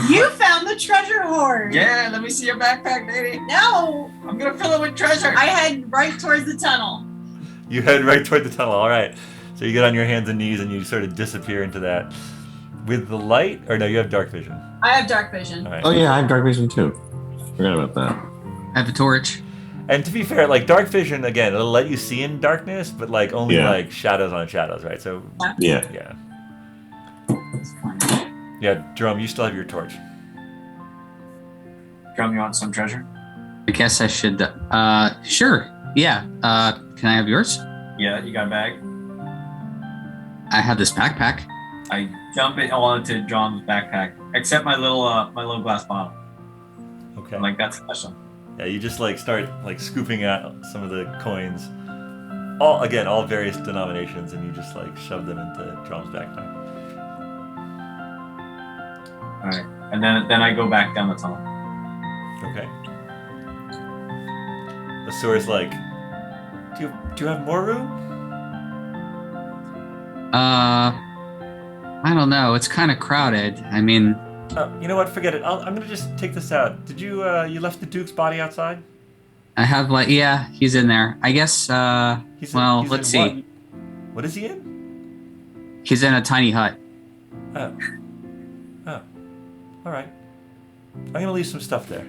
You found the treasure hoard. Yeah, let me see your backpack, lady. No, I'm gonna fill it with treasure. I head right towards the tunnel. You head right toward the tunnel. All right. So you get on your hands and knees and you sort of disappear into that. With the light, or no, you have dark vision. I have dark vision. All right. Oh yeah, I have dark vision too. Forgot about that. I have a torch. And to be fair, like dark vision, again, it'll let you see in darkness, but like only Yeah. like shadows on shadows, right? So Yeah. yeah, It's fine. yeah. Dromm, you still have your torch. Drum, you want some treasure? I guess I should. Sure. Yeah. Can I have yours? Yeah, you got a bag. I have this backpack. I dump it all into John's backpack, except my little glass bottle. Okay. I'm like, that's special. Yeah, you just like start like scooping out some of the coins, all various denominations, and you just like shove them into Dromm's backpack. All right, and then I go back down the tunnel. Okay. Asur's like, do you have more room? I don't know. It's kind of crowded. I mean, You know what? Forget it. I'm gonna just take this out. Did you you left the Duke's body outside? I have yeah, he's in there. I guess. He's let's see. What? What is he in? He's in a tiny hut. Oh. All right. I'm gonna leave some stuff there.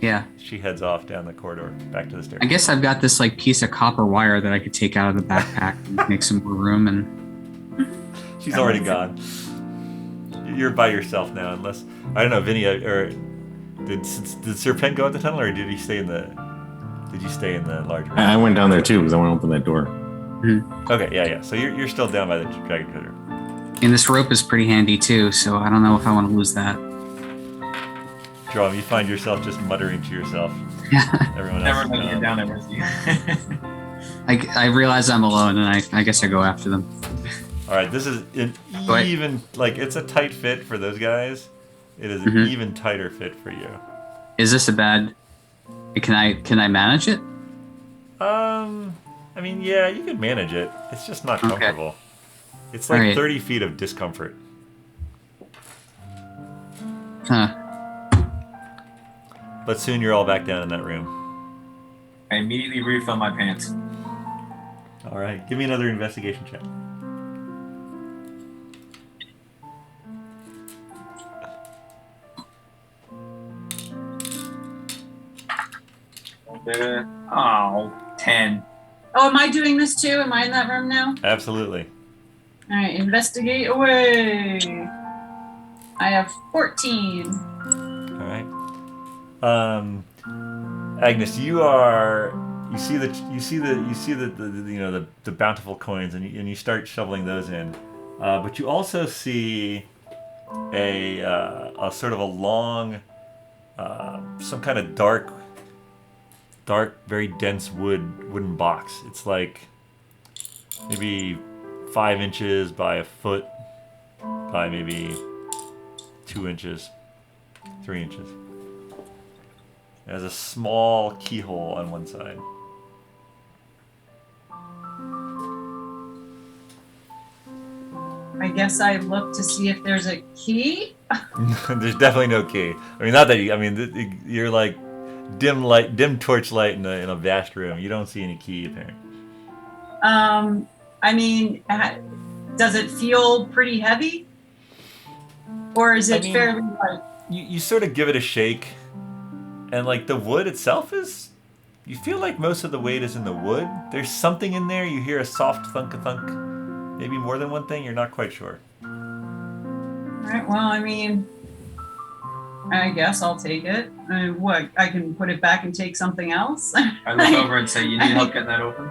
Yeah. She heads off down the corridor, back to the stairs. I guess I've got this like piece of copper wire that I could take out of the backpack and make some more room. And She's already gone. You're by yourself now, unless I don't know, Vinny. Or did Sir Penn go out the tunnel, or did he stay in the? Did you stay in the large room? I went down there too because I want to open that door. Okay, yeah. So you're still down by the dragon treasure. and this rope is pretty handy too. So I don't know if I want to lose that. Dromm, you find yourself just muttering to yourself. Everyone else. Never let me get down there with you. I realize I'm alone, and I guess I go after them. All right, this is an even it's a tight fit for those guys. It is an even tighter fit for you. Is this a bad? Can I manage it? I mean, yeah, you can manage it. It's just not comfortable. Okay. It's like 30 feet of discomfort. Huh. But soon you're all back down in that room. I immediately refill my pants. All right, give me another investigation check. Oh, 10. Oh, am I doing this too? Am I in that room now? Absolutely. All right, investigate away. I have 14. All right. Agnes, you see the bountiful coins, and you start shoveling those in, but you also see a sort of a long, some kind of dark, very dense wooden box. It's like maybe 5 inches by a foot by maybe 2 inches, 3 inches. It has a small keyhole on one side. I guess I look to see if there's a key. There's definitely no key. I mean, not that you're like dim torchlight in a vast room. You don't see any key apparently. I mean, does it feel pretty heavy, or is it fairly light? You sort of give it a shake, and like the wood itself you feel like most of the weight is in the wood. There's something in there. You hear a soft thunk, maybe more than one thing. You're not quite sure. All right. Well, I mean, I guess I'll take it. What? I can put it back and take something else? I look over and say, "You need help getting that open?"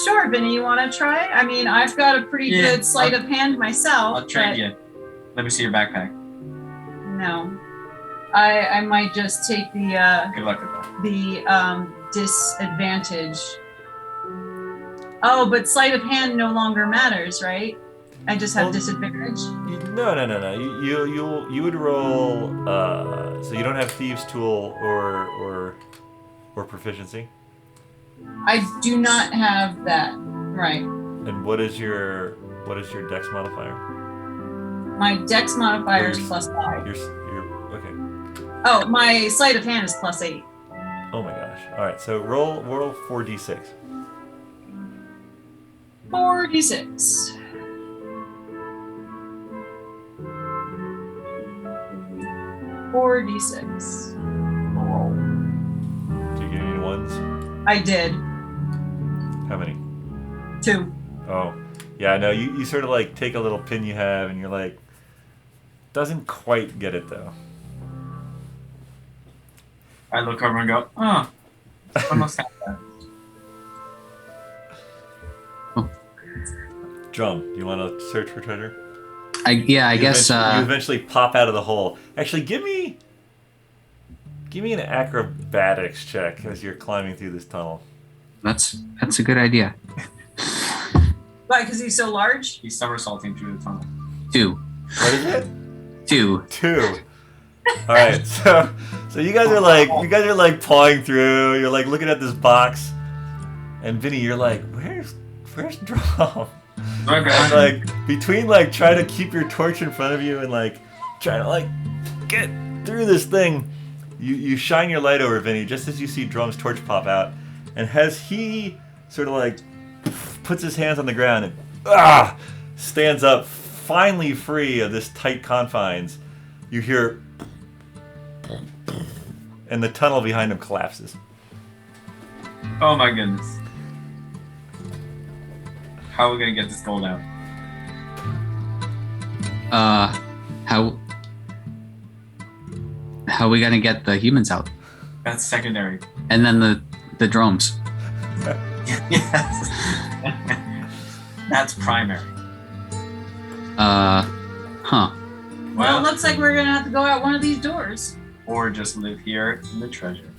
Sure, Vinny. You want to try? I mean, I've got a pretty good sleight of hand myself. I'll trade you. Let me see your backpack. No, I might just take the Good luck with that. the disadvantage. Oh, but sleight of hand no longer matters, right? I just have disadvantage. No. You would roll. So you don't have thieves' tool or proficiency. I do not have that. Right. And what is your dex modifier? My dex modifier is +5. You're okay. Oh, my sleight of hand is +8. Oh my gosh! All right, so roll 4d6. 4d6. 4d6. Do you get any ones? I did. How many? 2. Oh, yeah. I know. You sort of like take a little pin you have, and you're like, doesn't quite get it though. I look over and go, "Oh, I must have that." Dromm, you want to search for treasure? I guess. You eventually pop out of the hole. Actually, give me an acrobatics check as you're climbing through this tunnel. That's a good idea. Why? Because he's so large? He's somersaulting through the tunnel. 2. What is it? 2. 2. All right, so you guys are like pawing through. You're like looking at this box, and Vinny, you're like, where's Dromm? And like between like trying to keep your torch in front of you and like trying to like get through this thing, you shine your light over Vinny just as you see Dromm's torch pop out, and as he sort of like puts his hands on the ground and stands up, finally free of this tight confines, you hear, and the tunnel behind him collapses. Oh my goodness. How are we gonna get this gold out? How are we gonna get the humans out? That's secondary. And then the drones. Yes. That's primary. Huh. Well, it looks like we're gonna have to go out one of these doors. Or just live here in the treasure.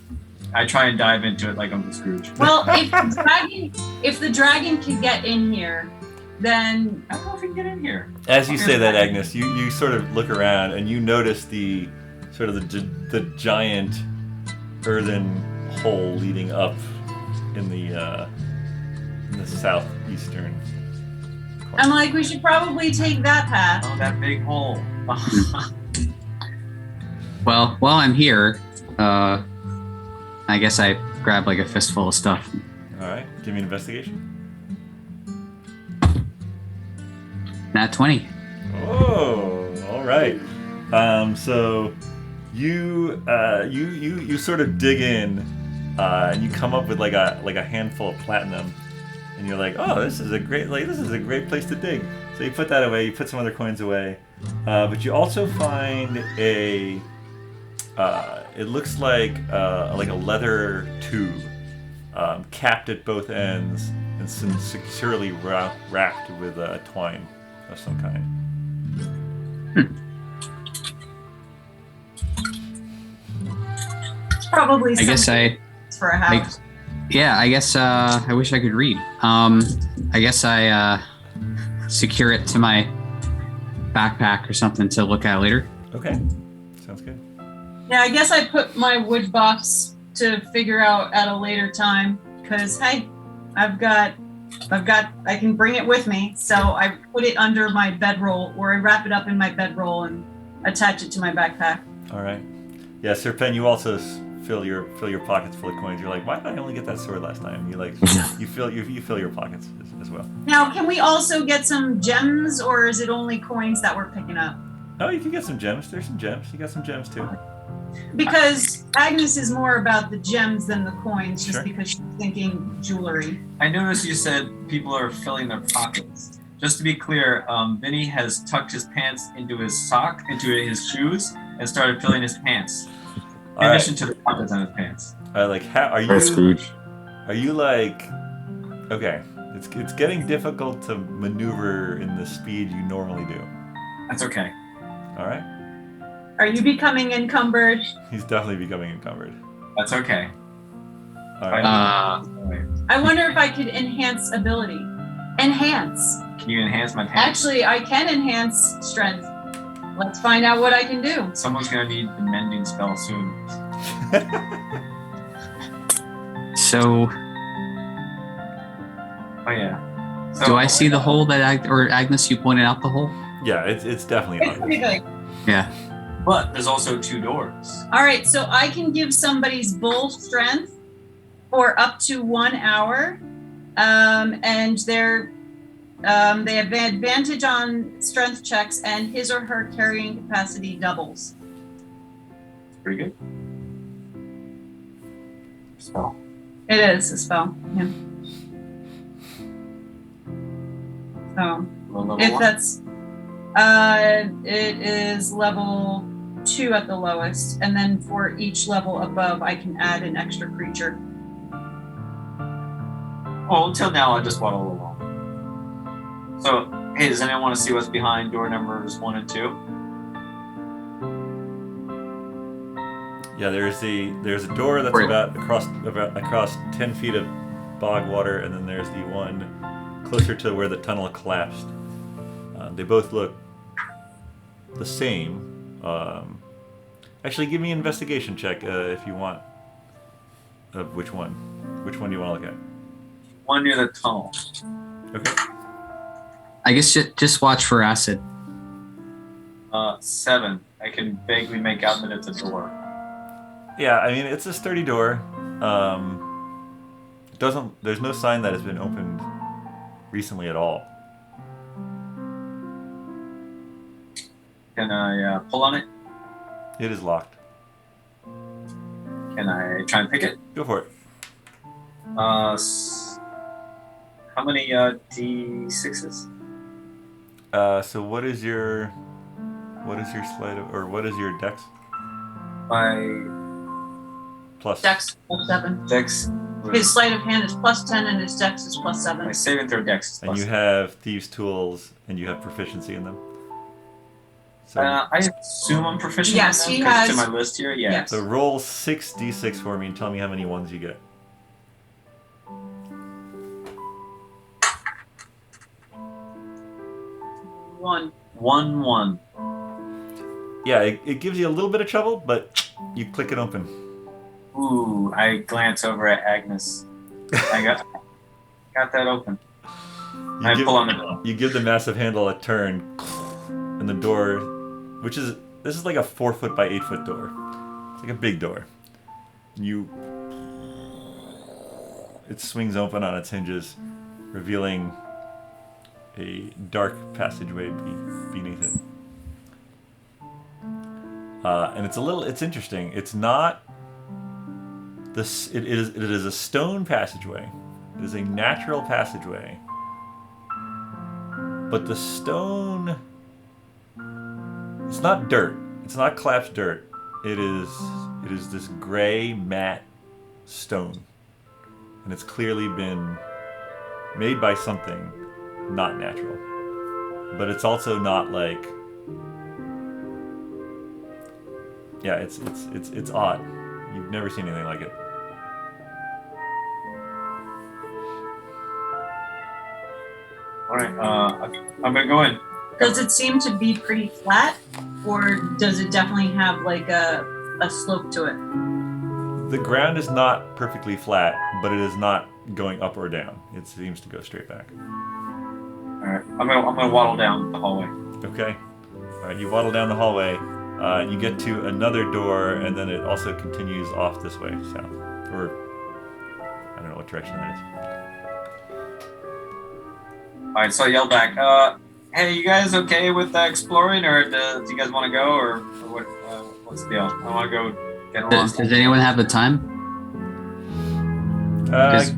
I try and dive into it like I'm the Scrooge. Well, if the dragon can get in here, then I don't know if we can get in here. As you say that, Agnes, you sort of look around and you notice the sort of the giant earthen hole leading up in the southeastern corner. I'm like, we should probably take that path. Oh, that big hole. Well, while I'm here, I guess I grab like a fistful of stuff. All right, give me an investigation. Nat 20. Oh, all right. So you sort of dig in, and you come up with like a handful of platinum, and you're like, oh, this is a great place to dig. So you put that away. You put some other coins away, but you also find a. It looks like a leather tube, capped at both ends and securely wrapped with twine of some kind. Probably. I guess for a house. I guess I wish I could read. I guess I secure it to my backpack or something to look at later. Okay, sounds good. Yeah, I guess I put my wood box to figure out at a later time because hey, I can bring it with me. So I put it under my bedroll, or I wrap it up in my bedroll and attach it to my backpack. All right. Yeah, Sir Pen, you also fill your pockets full of coins. You're like, why did I only get that sword last time? You like you fill your pockets as well. Now, can we also get some gems, or is it only coins that we're picking up? Oh, you can get some gems. There's some gems. You got some gems too. Because Agnes is more about the gems than the coins, just Sure. because she's thinking jewelry. I noticed you said people are filling their pockets. Just to be clear, Vinny has tucked his pants into his his shoes, and started filling his pants. In addition to the pockets on his pants. Are you? Scrooge. Are you like? Okay, it's getting difficult to maneuver in the speed you normally do. That's okay. All right. Are you becoming encumbered? He's definitely becoming encumbered. That's okay. All right. I wonder if I could enhance ability. Enhance. Can you enhance my pants? Actually, I can enhance strength. Let's find out what I can do. Someone's gonna need the mending spell soon. So, Oh yeah. So, do I see the hole that Agnes, you pointed out the hole? Yeah, it's definitely It's pretty obvious. big. Yeah. But there's also 2 doors. All right, so I can give somebody's bull strength for up to 1 hour, and they have advantage on strength checks, and his or her carrying capacity doubles. Pretty good. Spell. It is a spell. Yeah. So Level if 1. that's, it is level 2 at the lowest, and then for each level above, I can add an extra creature. Well, until now, I just bought all along. So, hey, does anyone want to see what's behind door numbers 1 and 2? Yeah, there's a door that's about across 10 feet of bog water, and then there's the one closer to where the tunnel collapsed. They both look the same. Actually, give me an investigation check if you want. Of which one? Which one do you want to look at? One near the tunnel. Okay. I guess just watch for acid. 7. I can vaguely make out that it's a door. Yeah, I mean it's a sturdy door. There's no sign that it's been opened recently at all. Can I pull on it? It is locked. Can I try and pick it? Go for it. How many D6s? So what is your sleight of, or what is your dex? My Plus. Dex +7. dex. His sleight of hand is +10 and his dex is My +7. saving throw dex is And plus. you have thieves' tools, and you have proficiency in them. So, I assume I'm proficient Yes, in them he 'cause has- it's in my list here. Yeah. Yes. so roll 6d6 for me and tell me how many ones you get. One. 1. Yeah, it gives you a little bit of trouble, but you click it open. Ooh, I glance over at Agnes. I got that open. I pull on the door. You give the massive handle a turn, and the door, this is like a 4-foot by 8-foot door. It's like a big door. It swings open on its hinges, revealing a dark passageway beneath it. And it's interesting. It's not this. It is a stone passageway. It is a natural passageway. But the stone, it's not dirt. It's not collapsed dirt. It is this gray matte stone, and it's clearly been made by something not natural. But it's also not like, yeah, it's odd. You've never seen anything like it. All right, I'm gonna go in. Does it seem to be pretty flat, or does it definitely have like a slope to it? The ground is not perfectly flat, but it is not going up or down. It seems to go straight back. All right, I'm gonna waddle down the hallway. Okay. All right, you waddle down the hallway. You get to another door, and then it also continues off this way, south. Or, I don't know what direction that is. All right, so I yell back, hey, you guys okay with exploring, or do you guys want to go, or what? What's the deal? I want to go get along. Does anyone have the time?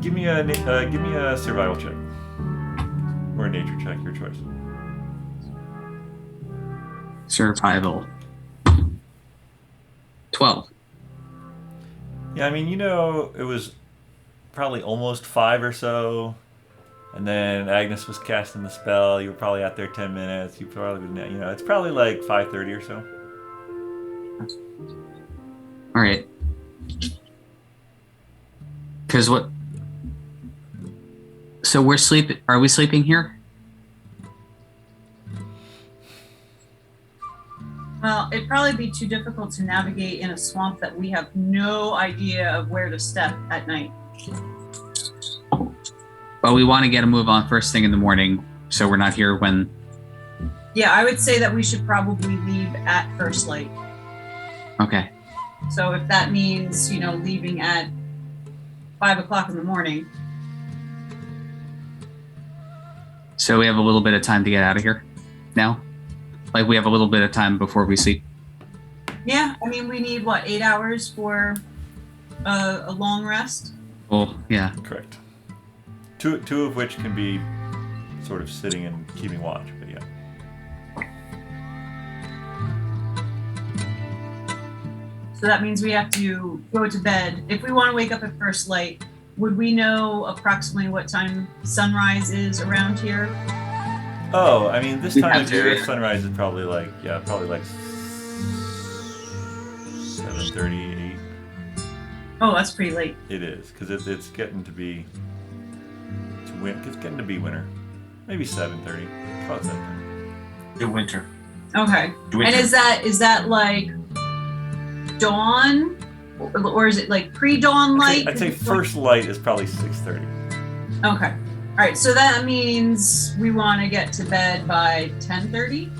Give me a survival check. Or a nature check, your choice. Survival. 12. Yeah, I mean, it was probably almost 5 or so, and then Agnes was casting the spell. You were probably out there 10 minutes. You probably, it's probably like 5:30 or so. All right. Because what? So we're sleeping. Are we sleeping here? Well, it'd probably be too difficult to navigate in a swamp that we have no idea of where to step at night. But we want to get a move on first thing in the morning, so we're not here when. Yeah, I would say that we should probably leave at first light. Okay. So if that means, leaving at 5 o'clock in the morning. So we have a little bit of time to get out of here now? Like we have a little bit of time before we sleep? Yeah, I mean, we need, 8 hours for a long rest? Well, yeah. Correct. Two of which can be sort of sitting and keeping watch, but yeah. So that means we have to go to bed. If we want to wake up at first light, would we know approximately what time sunrise is around here? Oh, I mean, this We time have of to, year, yeah. sunrise is probably like 7:30, 8. Oh, that's pretty late. It is, because it's getting to be, it's getting to be winter. Maybe 7:30. Call it 7:30. The winter. Okay. Winter. And is that like dawn, or is it like pre-dawn light? I'd say first light is probably 6:30. Okay. All right. So that means we want to get to bed by 10:30.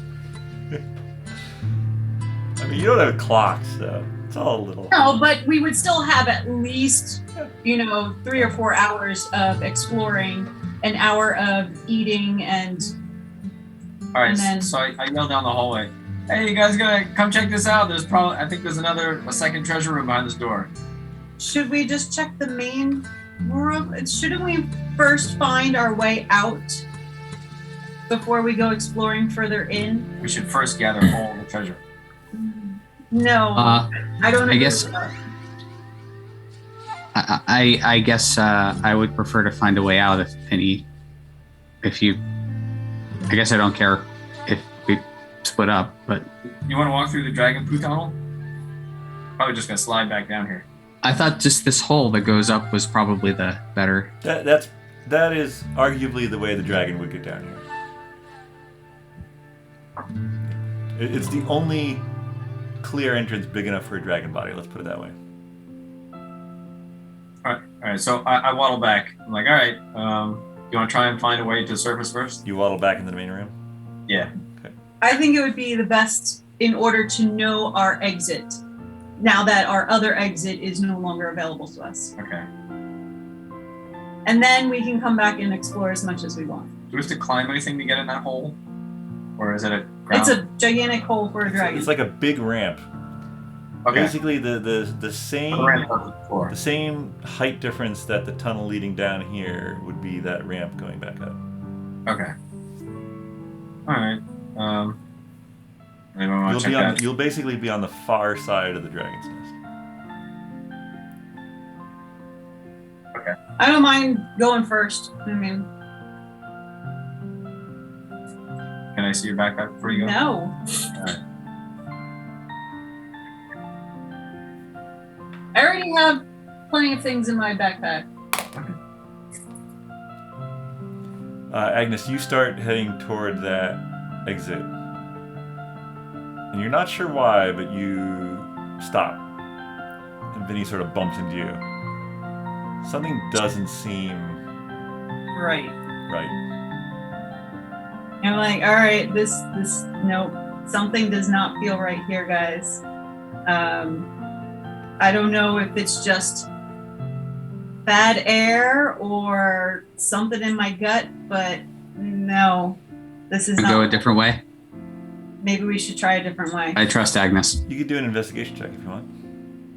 I mean, you don't have clocks, so it's all a little. No, but we would still have at least, 3 or 4 hours of exploring, an hour of eating, and. All right. And then- So I yell down the hallway. Hey, you guys gotta come check this out. I think there's a second treasure room behind this door. Should we just check the main room? Shouldn't we first find our way out before we go exploring further in? We should first gather all the treasure. No, I don't. I agree guess- with that. I guess I would prefer to find a way out if you. I guess I don't care if we split up, but You want to walk through the dragon poo tunnel? Probably just gonna slide back down here. I thought just this hole that goes up was probably the better. That is arguably the way the dragon would get down here. It's the only clear entrance big enough for a dragon body. Let's put it that way. All right. So I waddle back. I'm like, all right. You want to try and find a way to the surface first? You waddle back into the main room. Yeah. I think it would be the best in order to know our exit. Now that our other exit is no longer available to us, Okay. and then we can come back and explore as much as we want. Do we have to climb anything to get in that hole, or is it a ground? It's a gigantic hole for a dragon. It's like a big ramp. okay. Basically, the same A ramp up to the floor. the same height difference that the tunnel leading down here would be that ramp going back up. Okay. All right. Anyone want to check that? You'll basically be on the far side of the dragon's nest. I don't mind going first. I mean, Can I see your backpack before you go? no. Alright. I already have plenty of things in my backpack. Agnes, you start heading toward that exit. And you're not sure why, but you stop. And Vinny sort of bumps into you. Something doesn't seem Right. right. I'm like, all right, nope, something does not feel right here, guys. I don't know if it's just bad air or something in my gut, but no, this is Go a not. different way. Maybe we should try a different way. I trust Agnes. You could do an investigation check if you want.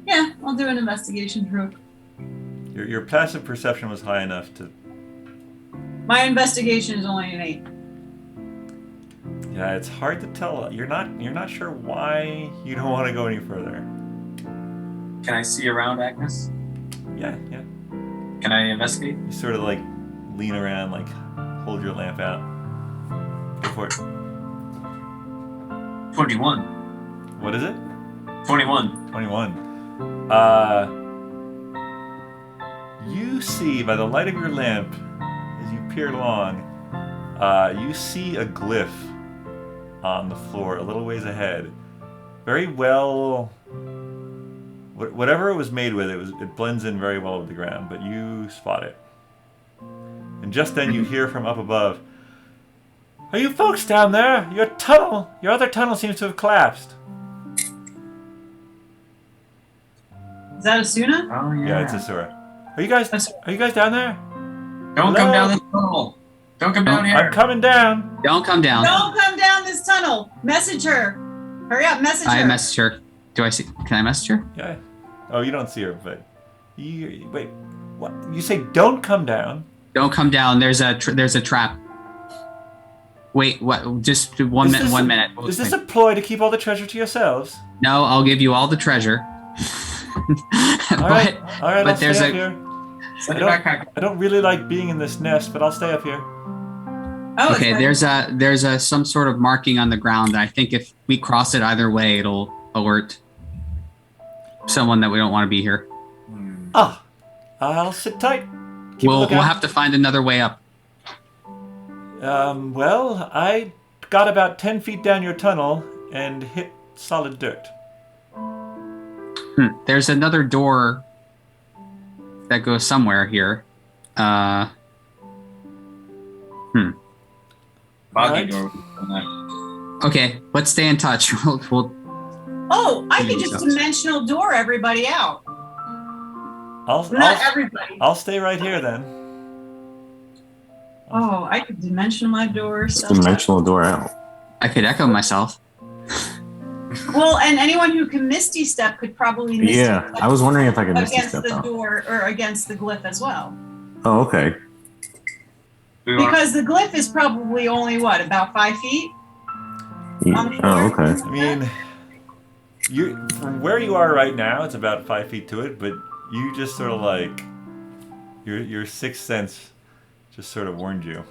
Yeah, I'll do an investigation group. Your passive perception was high enough to. My investigation is only an 8. Yeah, it's hard to tell. You're not sure why you don't want to go any further. Can I see around, Agnes? Yeah. Can I investigate? You sort of like lean around, like hold your lamp out. Go for it. 21. What is it? 21. 21. You see by the light of your lamp, as you peer along, you see a glyph on the floor a little ways ahead. Very well. Whatever it was made with, it blends in very well with the ground, but you spot it. And just then you hear from up above, "Are you folks down there? Your other tunnel seems to have collapsed." Is that Asuna? Oh, yeah. Yeah, it's Asura. Are you guys down there? Don't come down this tunnel. Don't come down here. I'm coming down. Don't come down. Don't come down this tunnel. Message her. Hurry up, message her. I messaged her. Can I message her? Yeah. Oh, you don't see her, but wait. What? You say don't come down? Don't come down. There's a trap. Wait, what? Just 1 minute. 1 minute. Is this a ploy to keep all the treasure to yourselves? No, I'll give you all the treasure. All right. but I'll there's stay a- up here. Send your backpack. I don't really like being in this nest, but I'll stay up here. Oh, Okay, it's there's a some sort of marking on the ground. I think if we cross it either way, it'll alert someone that we don't want to be here. I'll sit tight. Keep a We'll lookout. have to find another way up. Well, I got about 10 feet down your tunnel and hit solid dirt. There's another door that goes somewhere here. Boggy What? door. Okay, let's stay in touch. We'll Oh, I Give could me just some. dimensional door everybody out. Not Not everybody. I'll stay right here then. Oh, I could dimensional my door. Just So dimensional door out. I could echo myself. well, and anyone who can Misty Step could probably Misty Yeah, Step I was wondering if I could Misty against Step the out. door or against the glyph as well. Oh, okay. Because the glyph is probably only what, about 5 feet? Oh, okay. I mean, you from where you are right now, it's about 5 feet to it, but you just sort of like your sixth sense just sort of warned you.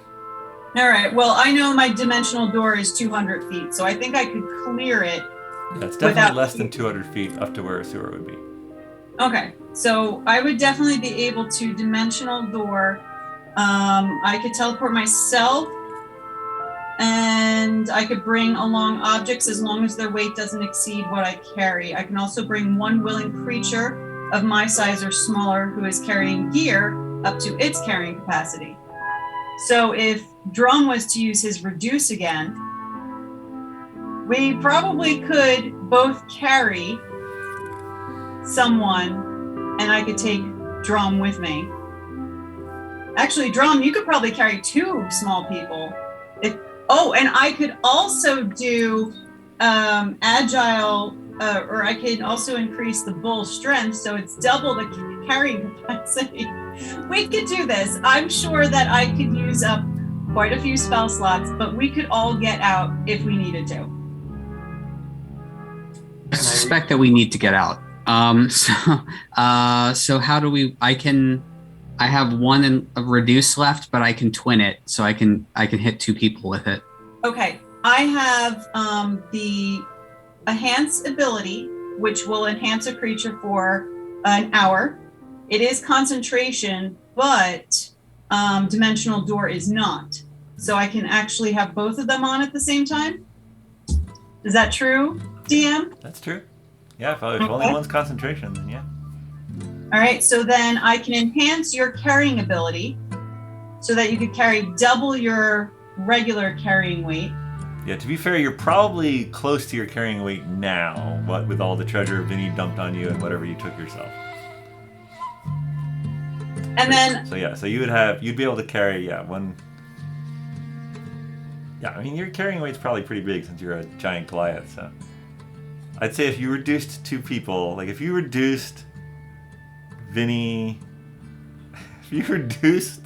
All right. Well, I know my dimensional door is 200 feet, so I think I could clear it. Yeah, it's definitely Without- less than 200 feet up to where a sewer would be. Okay. So I would definitely be able to dimensional door. I could teleport myself, and I could bring along objects as long as their weight doesn't exceed what I carry. I can also bring one willing creature of my size or smaller who is carrying gear up to its carrying capacity. So if Dromm was to use his reduce again, we probably could both carry someone, and I could take Dromm with me. Actually, Dromm, you could probably carry 2 small people. And I could also do agile, or I could also increase the bull strength, so it's double the carrying capacity. We could do this. I'm sure that I could use up quite a few spell slots, but we could all get out if we needed to. I suspect that we need to get out. So how do we? I have one in a reduce left, but I can twin it, so I can hit 2 people with it. Okay, I have the enhance ability, which will enhance a creature for an hour. It is concentration, but dimensional door is not. So I can actually have both of them on at the same time. Is that true, DM? That's true. Yeah, if only one's concentration, then yeah. All right, so then I can enhance your carrying ability so that you could carry double your regular carrying weight. Yeah, to be fair, you're probably close to your carrying weight now, what with all the treasure Vinny dumped on you and whatever you took yourself. And then, So you'd be able to carry, one. Yeah, I mean, your carrying weight's probably pretty big since you're a giant goliath, so. I'd say if you reduced 2 people, like if you reduced Vinny, if you reduced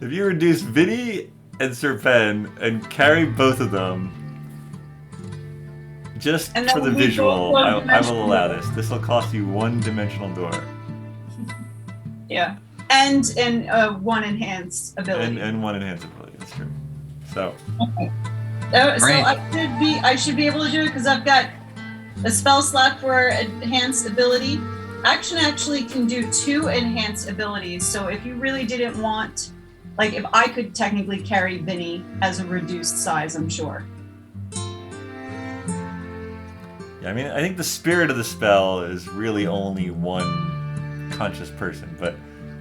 Vinny and Sir Ben and carry both of them, just And for then the we visual, both I will dimensional allow door. this. This will cost you 1 dimensional door yeah, and one enhanced ability. and 1 enhanced ability. That's true. So So Right. I should be able to do it because I've got a spell slot for enhanced ability. Action actually can do 2 enhanced abilities. So if you really didn't want, like if I could technically carry Vinny as a reduced size, I'm sure. yeah, I mean, I think the spirit of the spell is really only 1 conscious person, but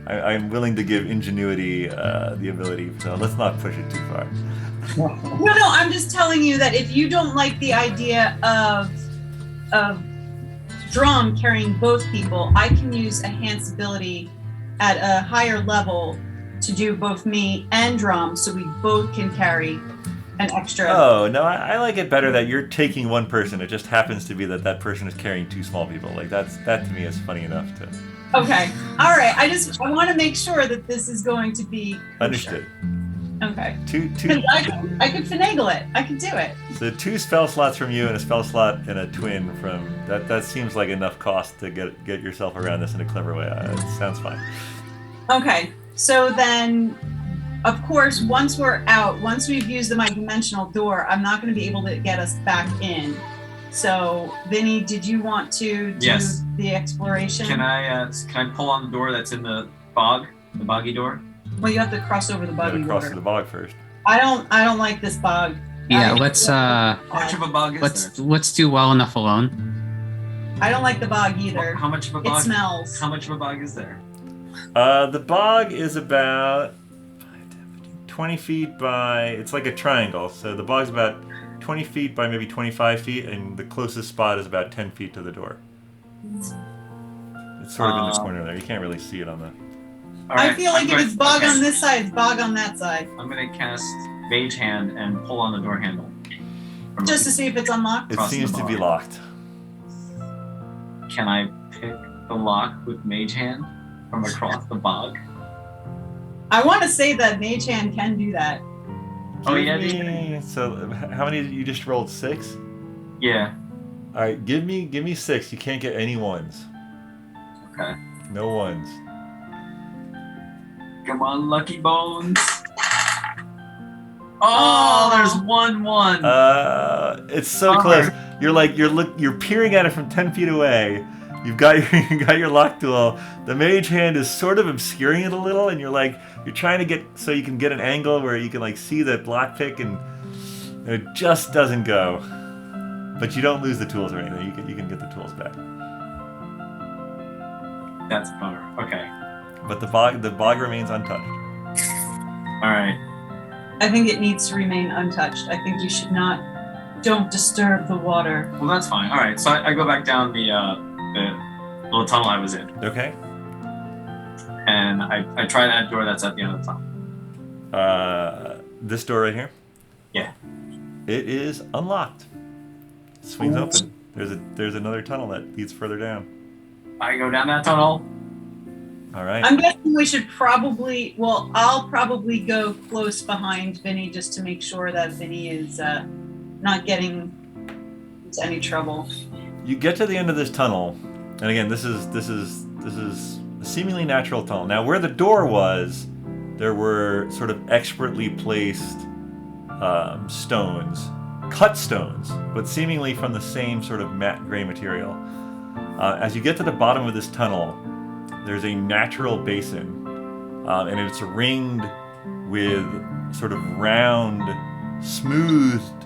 I'm willing to give ingenuity the ability. So let's not push it too far. No, I'm just telling you that if you don't like the idea of Dromm carrying both people, I can use enhanced ability at a higher level to do both me and Dromm, so we both can carry an extra. Oh no, I like it better that you're taking 1 person. It just happens to be that person is carrying 2 small people. Like that to me is funny enough to. Okay, all right. I want to make sure that this is going to be kosher. Understood. Okay, Two. because I could finagle it. I could do it. So 2 spell slots from you and a spell slot and a twin from that seems like enough cost to get yourself around this in a clever way. It sounds fine. Okay, so then, of course, once we've used my dimensional door, I'm not going to be able to get us back in. So, Vinny, did you want to do Yes. the exploration? Can I pull on the door that's in the boggy door? Well, you have to cross over the You gotta boggy cross water. to the bog first. I don't like this bog. Yeah, let's How much of a bog is there? let's do well enough alone. I don't like the bog either. How much of a It bog? smells. How much of a bog is there? The bog is about 20 feet by. It's like a triangle, so the bog's about 20 feet by maybe 25 feet, and the closest spot is about 10 feet to the door. It's sort of in the corner there. You can't really see it on the. All I right, feel like I'm if going- it's bog okay. on this side, it's bog on that side. I'm gonna cast Mage Hand and pull on the door handle. From Just to see if it's unlocked. It Across the seems to be bar. locked. Can I pick the lock with Mage Hand from across the bog? I want to say that Mage Hand can do that. Oh Give yeah, me- So how many? You just rolled 6. yeah. All right, give me 6. You can't get any ones. Okay. No ones. Come on, Lucky Bones. Oh, there's 1-1. It's so Bummer. close. You're peering at it from 10 feet away. You've got you got your lock tool. The mage hand is sort of obscuring it a little, and you're trying to get so you can get an angle where you can see the block pick, and it just doesn't go. But you don't lose the tools or anything. You can get the tools back. That's a bummer. Okay. But the bog remains untouched. All right. I think it needs to remain untouched. I think you should not. Don't disturb the water. Well, that's fine. All right. So I go back down the little tunnel I was in, Okay. and I try that door that's at the end of the tunnel. This door right here. Yeah. It is unlocked. It swings Ooh. open. There's another tunnel that leads further down. I go down that tunnel. All right. I'm guessing we should probably. Well, I'll probably go close behind Vinny just to make sure that Vinny is not getting into any trouble. You get to the end of this tunnel, and again, this is a seemingly natural tunnel. Now, where the door was, there were sort of expertly placed stones, cut stones, but seemingly from the same sort of matte gray material. As you get to the bottom of this tunnel, there's a natural basin, and it's ringed with sort of round, smoothed,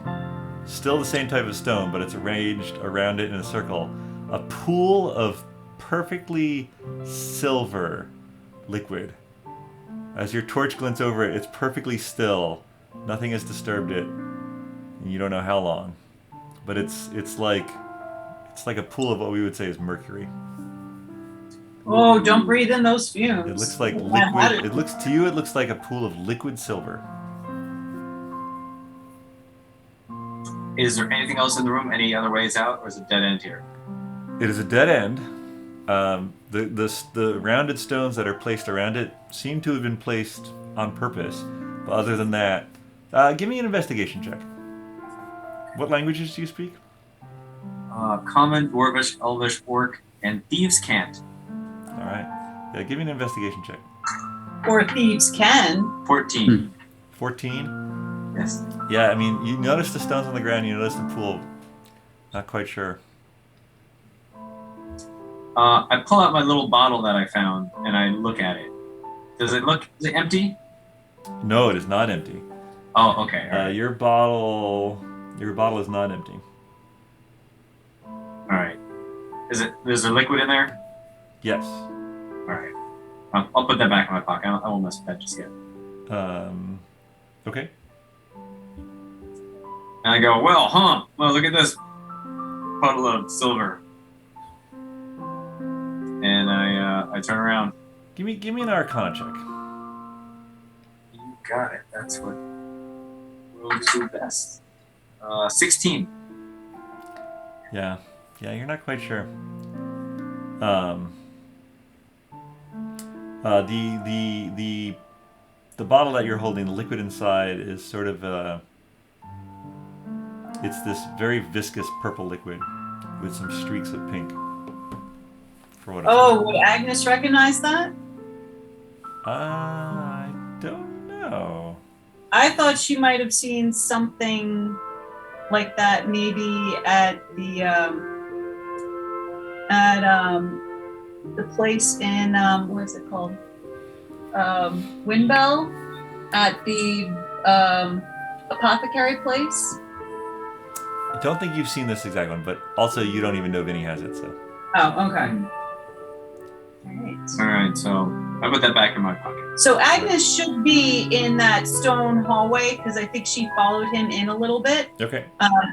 still the same type of stone, but it's arranged around it in a circle. A pool of perfectly silver liquid. As your torch glints over it, it's perfectly still. Nothing has disturbed it. And you don't know how long. But it's like a pool of what we would say is mercury. Oh, don't breathe in those fumes. It looks like Yeah, liquid. It looks like a pool of liquid silver. Is there anything else in the room? Any other ways out, or is it dead end here? It is a dead end. The rounded stones that are placed around it seem to have been placed on purpose. But other than that, give me an investigation check. What languages do you speak? Common, Dwarvish, Elvish, Orc, and Thieves' Cant. All right. Yeah, give me an investigation check. Or thieves can. 14. 14. Yes. Yeah, I mean, you notice the stones on the ground. You notice the pool. Not quite sure. I pull out my little bottle that I found and I look at it. Is it empty? No, it is not empty. Oh, okay. All right. Your bottle is not empty. All right. Is there liquid in there? Yes. All right. I'll put that back in my pocket. I won't mess with that just yet. Okay. And I go, well, look at this puddle of silver. And I turn around. Give me an Arcana check. You got it. That's what will do best. 16. Yeah, you're not quite sure. The bottle that you're holding, the liquid inside is sort of it's this very viscous purple liquid with some streaks of pink. For what it's Oh, would Agnes recognize that? I don't know. I thought she might have seen something like that maybe at the place in what is it called? Windbell at the apothecary place. I don't think you've seen this exact one, but also you don't even know Vinny has it, so. Oh, okay. Alright. All right, so I put that back in my pocket. So Agnes should be in that stone hallway because I think she followed him in a little bit. Okay.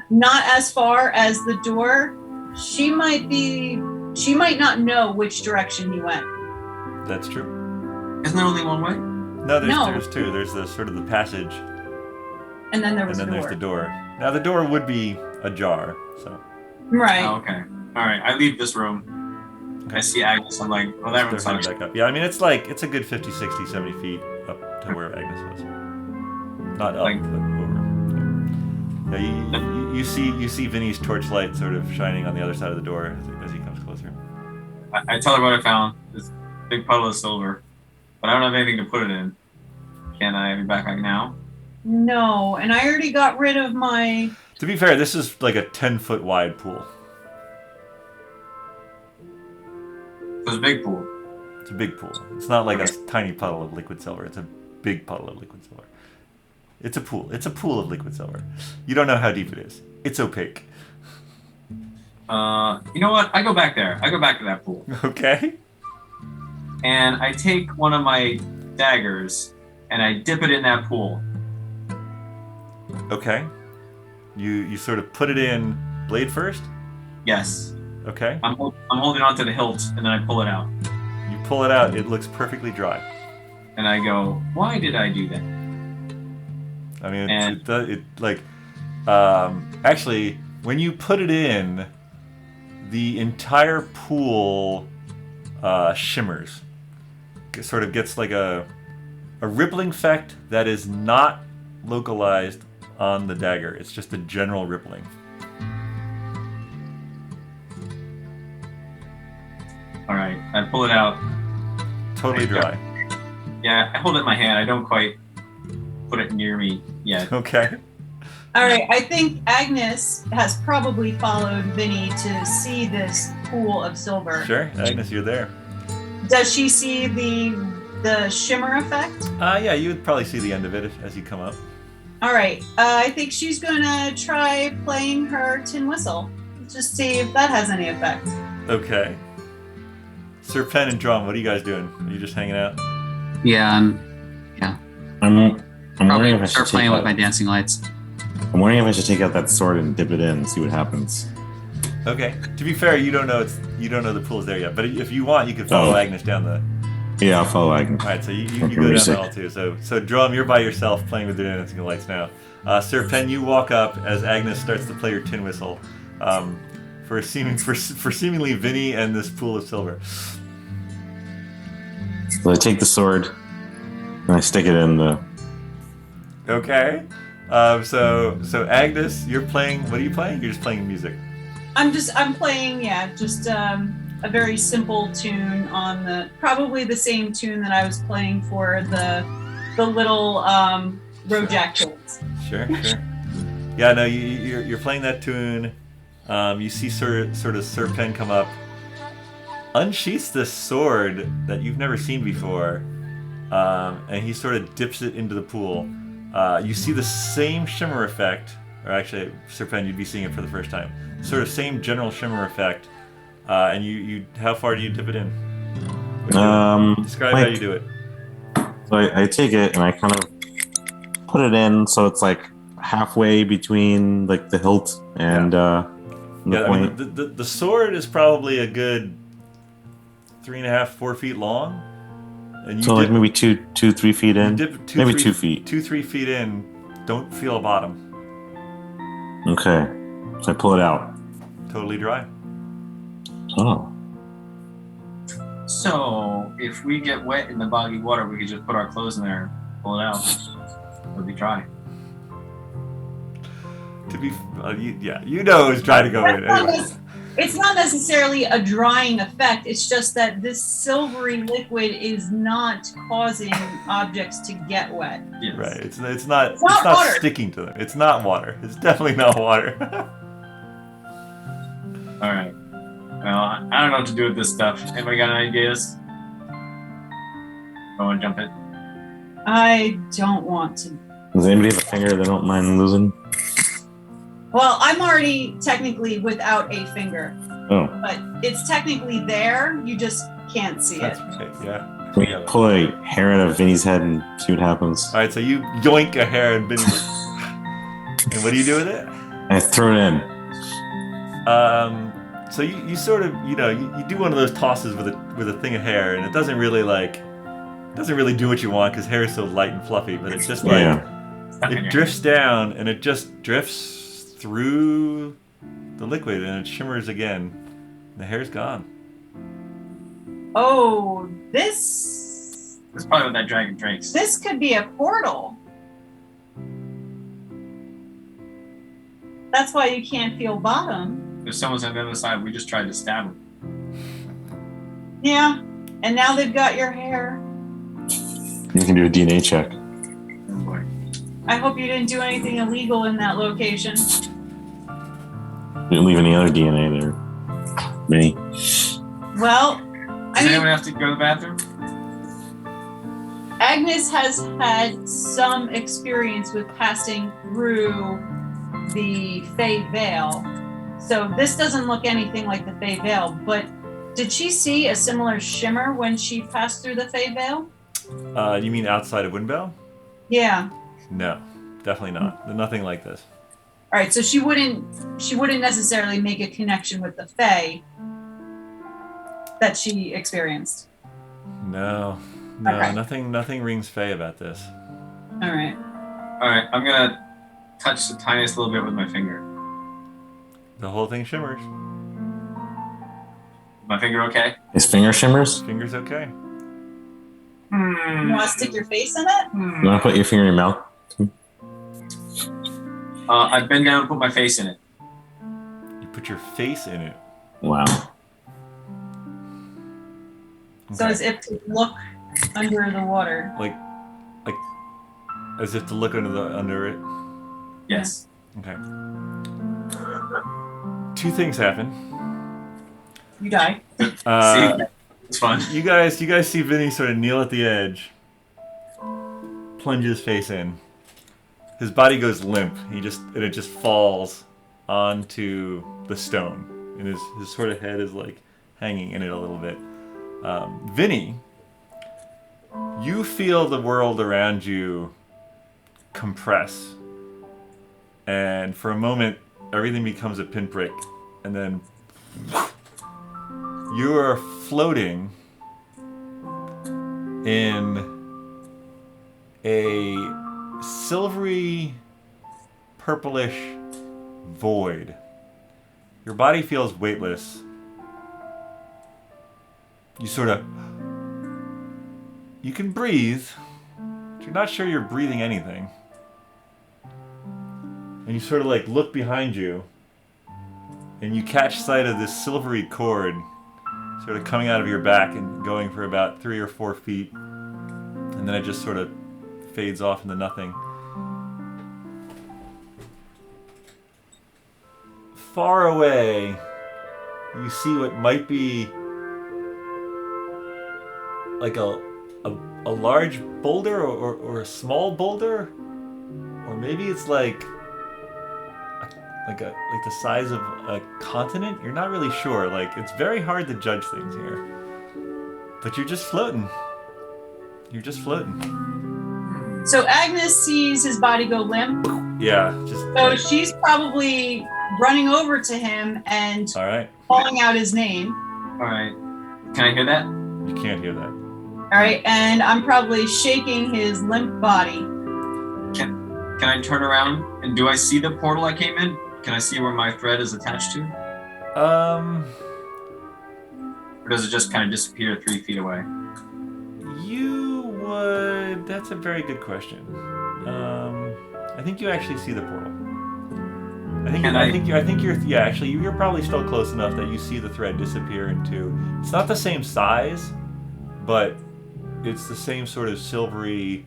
Not as far as the door. She might not know which direction he went. That's true. Isn't there only one way? No, No. there's two. There's the sort of the passage, And then there and was then a door. there's the door. Now the door would be ajar, so Right. Oh, okay. All right, I leave this room. I see Agnes. I'm like, well, that they're one's heading back up. Yeah, I mean it's a good 50, 60, 70 feet up to where Agnes was. Not up, Like- but over. Yeah, you see Vinny's torchlight sort of shining on the other side of the door as he comes closer. I tell her what I found. This big puddle of silver, but I don't have anything to put it in. Can I have your backpack now? No, and I already got rid of my. To be fair, this is like a 10-foot wide pool. It's a big pool. It's a big pool. It's not like a tiny puddle of liquid silver. It's a big puddle of liquid silver. It's a pool. It's a pool of liquid silver. You don't know how deep it is. It's opaque. You know what? I go back there. I go back to that pool, Okay. and I take one of my daggers and I dip it in that pool. Okay. You sort of put it in blade first. Yes, Okay. I'm holding on to the hilt, and then I pull it out, You pull it out. It looks perfectly dry. and I go, "Why did I do that?" I mean, And- actually, when you put it in, the entire pool shimmers. It sort of gets like a rippling effect that is not localized on the dagger. It's just a general rippling. All right, I pull it out. Totally dry. Yeah, I hold it in my hand. I don't quite put it near me yet. Okay. All right, I think Agnes has probably followed Vinny to see this pool of silver. Sure, Agnes, you're there. Does she see the shimmer effect? Yeah, you would probably see the end of it as you come up. All right, I think she's gonna try playing her tin whistle. Just see if that has any effect. Okay. Sir Pen and Dromm, what are you guys doing? Are you just hanging out? Yeah, I'm probably wondering if I start should playing take with my out, dancing lights. I'm wondering if I should take out that sword and dip it in and see what happens. Okay. To be fair, you don't know the pool's there yet. But if you want, you can follow Oh. Agnes down the. Yeah, I'll follow Agnes. All right, so you Okay, go down the music. hall too. So Dromm, you're by yourself playing with the dancing lights now. Sir Pen, you walk up as Agnes starts to play her tin whistle, for seemingly Vinny and this pool of silver. So I take the sword and I stick it in the. Okay. So Agnes, you're playing. What are you playing? You're just playing music. I'm playing, just a very simple tune on probably the same tune that I was playing for the little Rojack kids. Sure. Yeah, no, you're playing that tune. You see sort of Sir Pen come up, unsheaths this sword that you've never seen before, and he sort of dips it into the pool. You see the same shimmer effect, or actually, Sir Pen, you'd be seeing it for the first time. Sort of same general shimmer effect, and you how far do you dip it in? Describe how you do it. So I take it and I kind of put it in so it's like halfway between like the hilt and the Yeah, I point. mean, the sword is probably a good 3.5, 4 feet long, and you So like maybe 2-3 feet you in. dip Maybe 2 2 feet. 2-3 feet in. Don't feel a bottom. Okay. So I pull it out. Totally dry. Oh. So if we get wet in the boggy water, we could just put our clothes in there, and pull it out. It'll be dry. To be, you know it's dry to go in. Anyway. It's not necessarily a drying effect. It's just that this silvery liquid is not causing objects to get wet. Yes. Right. It's not water. sticking to them. It's not water. It's definitely not water. All right. Well, I don't know what to do with this stuff. Anybody got any ideas? I want to jump it. I don't want to. Does anybody have a finger they don't mind losing? Well, I'm already technically without a finger. Oh. but it's technically there. You just can't see That's it. right. Yeah. Can we pull a hair out of Vinny's head and see what happens? All right. So you yoink a hair and Vinny. And what do you do with it? I throw it in. So you sort of you do one of those tosses with a thing of hair, and it doesn't really do what you want because hair is so light and fluffy, but it's just like it drifts down and it just drifts through the liquid and it shimmers again. The hair's gone. Oh, this That's probably what that dragon drinks. could be a portal. That's why you can't feel bottom. If someone's on the other side, we just tried to stab him. Yeah, and now they've got your hair. You can do a DNA check. Oh boy. I hope you didn't do anything illegal in that location. You didn't leave any other DNA there. Vinny. Well, Does anyone have to go to the bathroom? Agnes has had some experience with passing through the Fey Veil. So this doesn't look anything like the Fey Veil, but did she see a similar shimmer when she passed through the Fey Veil? You mean outside of Windbell? Yeah. No, definitely not. Nothing like this. All right, so she wouldn't necessarily make a connection with the Fey that she experienced. No, Okay. nothing rings Fey about this. All right. All right, I'm gonna touch the tiniest little bit with my finger. The whole thing shimmers. My finger okay? His finger shimmers? Finger's okay. You want to stick your face in it? You want to put your finger in your mouth? I bend down and put my face in it. You put your face in it. Wow. So as if to look under the water. Like as if to look under it. Yes. Okay. Two things happen. You die. See, it's fun. You guys see Vinny sort of kneel at the edge, plunge his face in. His body goes limp. It just falls onto the stone, and his sort of head is like hanging in it a little bit. Vinny, you feel the world around you compress, and for a moment, everything becomes a pinprick, and then you are floating in a silvery, purplish void. Your body feels weightless. You can breathe, but you're not sure you're breathing anything. And you sort of like look behind you, and you catch sight of this silvery cord sort of coming out of your back and going for about 3 or 4 feet, and then it just sort of fades off into nothing. Far away, you see what might be like a large boulder or a small boulder, or maybe it's like the size of a continent. You're not really sure. Like, it's very hard to judge things here. But you're just floating. You're just floating. So Agnes sees his body go limp. Yeah, just. So she's probably running over to him and All right. calling out his name. All right. Can I hear that? You can't hear that. All right, and I'm probably shaking his limp body. Can I turn around and do I see the portal I came in? Can I see where my thread is attached to? Or does it just kind of disappear 3 feet away? You would. That's a very good question. I think you actually see the portal. I think you're. Yeah, actually, you're probably still close enough that you see the thread disappear into. It's not the same size, but it's the same sort of silvery.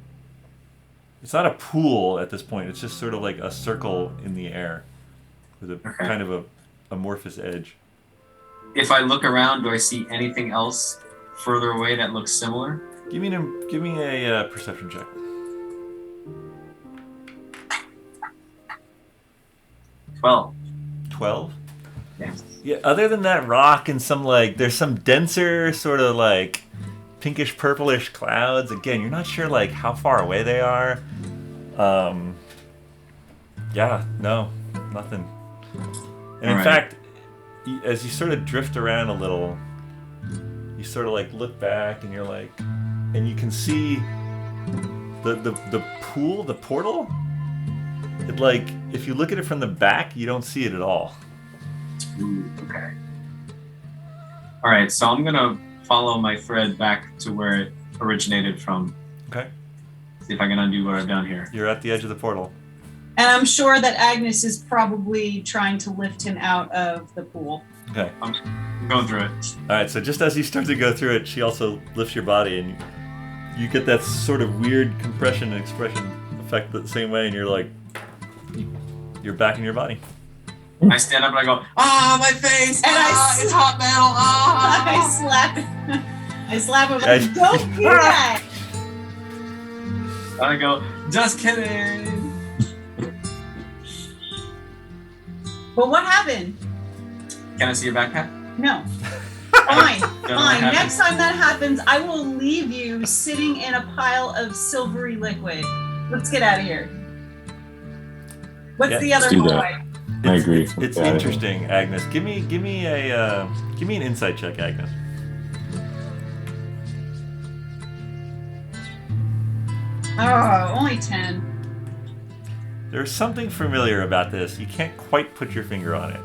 It's not a pool at this point. It's just sort of like a circle in the air, with a kind of a amorphous edge. If I look around, do I see anything else further away that looks similar? Give me a perception check. 12. 12. Yes. Yeah, other than that rock and some like, there's some denser sort of like pinkish purplish clouds. Again, you're not sure like how far away they are. Yeah, no, nothing. And in Alright. fact, as you sort of drift around a little, you sort of like look back and you're like, and you can see the pool, the portal. It like, if you look at it from the back, you don't see it at all. Ooh, okay. All right, so I'm gonna follow my thread back to where it originated from. Okay. See if I can undo what I've done here. You're at the edge of the portal. And I'm sure that Agnes is probably trying to lift him out of the pool. Okay. I'm going through it. All right, so just as you start to go through it, she also lifts your body, and you get that sort of weird compression and expression effect the same way, and you're like, you're back in your body. I stand up and I go, my face! And It's hot metal! I slap him. Like, don't do that. And I go, just kidding! But what happened? Can I see your backpack? No. Fine, Don't know what fine. happened. Next time that happens, I will leave you sitting in a pile of silvery liquid. Let's get out of here. What's Yeah, the other let's do that. hallway? I agree. It's Yeah. interesting, Agnes. Give me an insight check, Agnes. Oh, only 10. There's something familiar about this. You can't quite put your finger on it,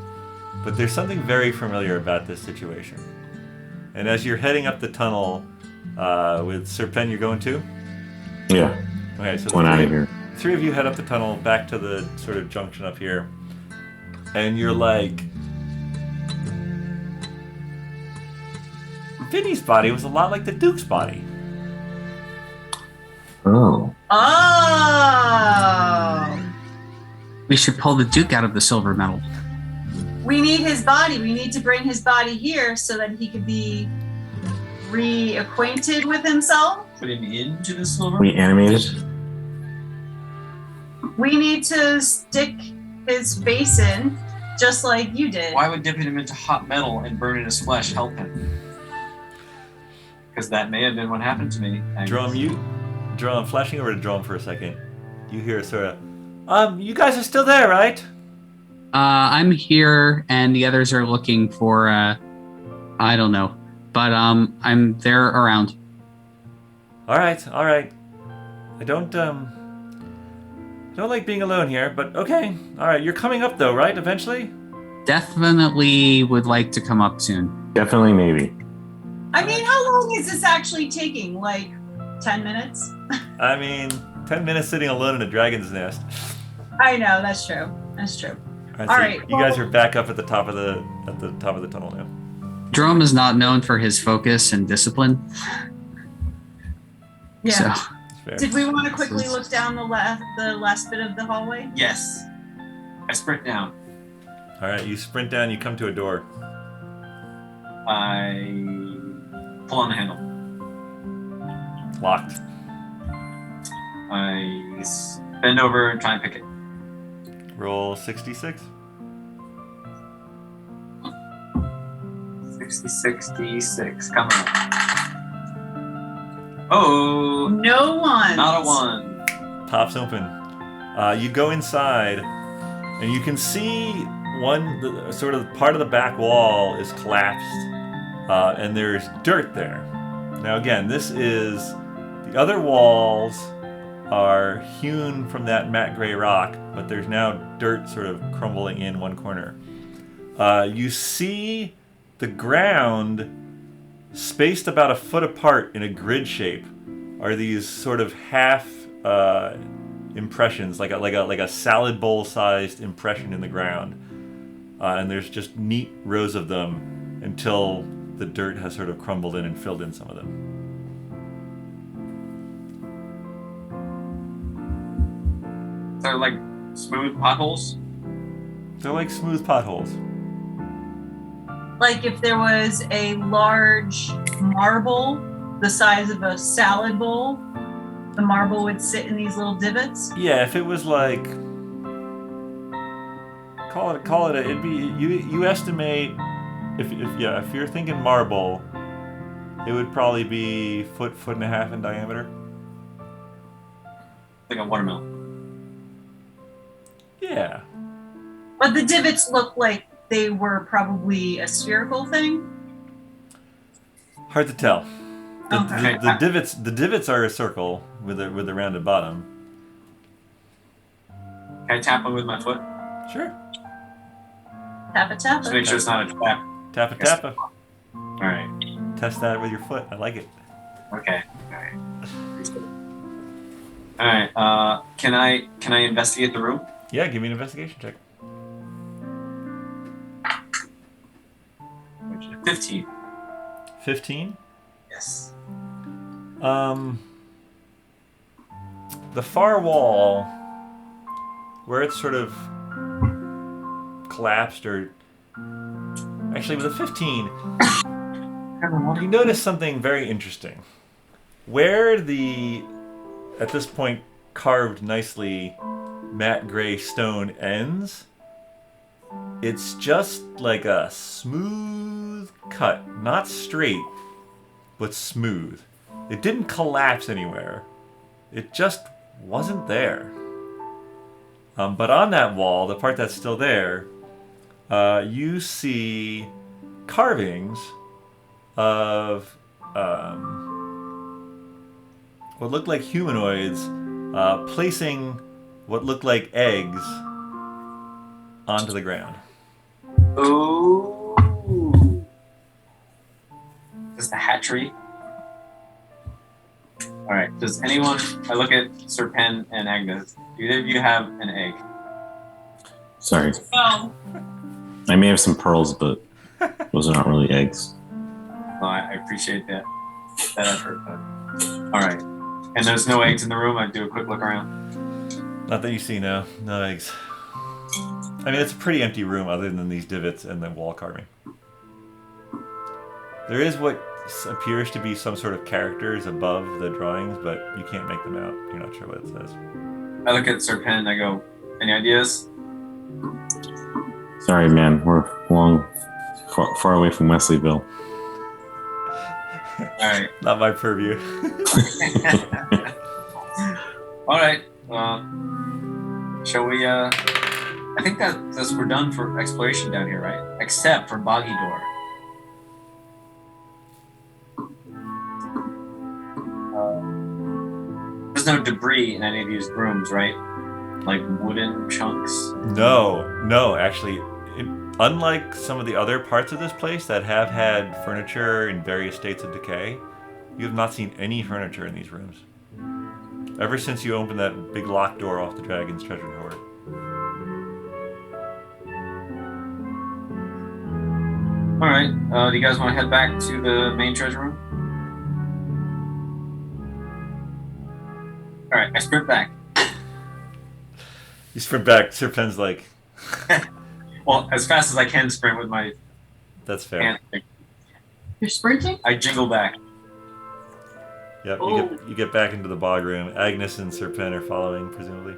but there's something very familiar about this situation. And as you're heading up the tunnel with Serpen, you're going too? Yeah. Okay, so Going out of here. three of you head up the tunnel back to the sort of junction up here, and you're like, Vinny's body was a lot like the Duke's body. Oh. Oh! We should pull the Duke out of the silver medal. We need his body. We need to bring his body here so that he could be reacquainted with himself. Put him into the silver? Reanimated? We need to stick his face in, just like you did. Why would dipping him into hot metal and burning his flesh help him? Because that may have been what happened to me. Agnes. Dromm, flashing over to Dromm for a second, you hear sort of, you guys are still there, right? I'm here, and the others are looking for, I don't know. But, I'm there around. All right. I don't like being alone here, but okay. All right, you're coming up though, right? Eventually? Definitely would like to come up soon. Definitely, maybe. I mean, how long is this actually taking? Like 10 minutes? I mean, 10 minutes sitting alone in a dragon's nest. I know, that's true. That's true. All All right, right, you guys are back up at the top of the tunnel now. Dromm is not known for his focus and discipline. Yeah. So, That's fair. Did we want to quickly look down the last bit of the hallway? Yes. I sprint down. All right, you sprint down. You come to a door. I pull on the handle. It's locked. I bend over and try and pick it. Roll 66. 66. Come on. Oh, No one. not a 1. Pops open. You go inside, and you can see sort of part of the back wall is collapsed, and there's dirt there. Now again, the other walls are hewn from that matte gray rock, but there's now dirt sort of crumbling in one corner. You see the ground spaced about a foot apart in a grid shape are these sort of half impressions, like a salad bowl sized impression in the ground, and there's just neat rows of them until the dirt has sort of crumbled in and filled in some of them. They're like smooth potholes. They're like smooth potholes. Like if there was a large marble the size of a salad bowl, the marble would sit in these little divots. Yeah, if it was like, Call it. It'd be you estimate if you're thinking marble, it would probably be foot and a half in diameter. Like a watermelon. Yeah. But the divots look like they were probably a spherical thing. Hard to tell. Okay. The divots are a circle with a rounded bottom. Can I tap them with my foot? Sure. Tappa Just tappa. make sure it's not a trap. Tappa. All right. Test that with your foot. I like it. Okay. All right. Can I investigate the room? Yeah, give me an investigation check. 15. 15? Yes. The far wall, where it's sort of collapsed, or actually with a 15, you notice something very interesting. Where the, at this point, carved nicely matte gray stone ends, it's just like a smooth cut. Not straight, but smooth. It didn't collapse anywhere. It just wasn't there. But on that wall, the part that's still there, you see carvings of what looked like humanoids placing what looked like eggs onto the ground. Ooh. Is the hatchery? All right. Does anyone? I look at Sir Pen and Agnes. Do either of you have an egg? Sorry. No. I may have some pearls, but those are not really eggs. Well, I appreciate that effort. But... All right. And there's no eggs in the room. I do a quick look around. Not that you see, no eggs. I mean, it's a pretty empty room other than these divots and the wall carving. There is what appears to be some sort of characters above the drawings, but you can't make them out. You're not sure what it says. I look at Sir Pen and I go, any ideas? Sorry, man. We're far away from Wesleyville. All right. Not my purview. All right. Shall we? I think that's we're done for exploration down here, right? Except for Boggy Door. There's no debris in any of these rooms, right? Like wooden chunks. No. Actually, unlike some of the other parts of this place that have had furniture in various states of decay, you have not seen any furniture in these rooms. Ever since you opened that big locked door off the dragon's treasure hoard. All right. Do you guys want to head back to the main treasure room? All right. I sprint back. You sprint back. Sir Pen's like, Well, as fast as I can sprint with my that's fair. hand. You're sprinting? I jingle back. Yep, Oh. you get back into the bog room. Agnes and Sir Pen are following, presumably.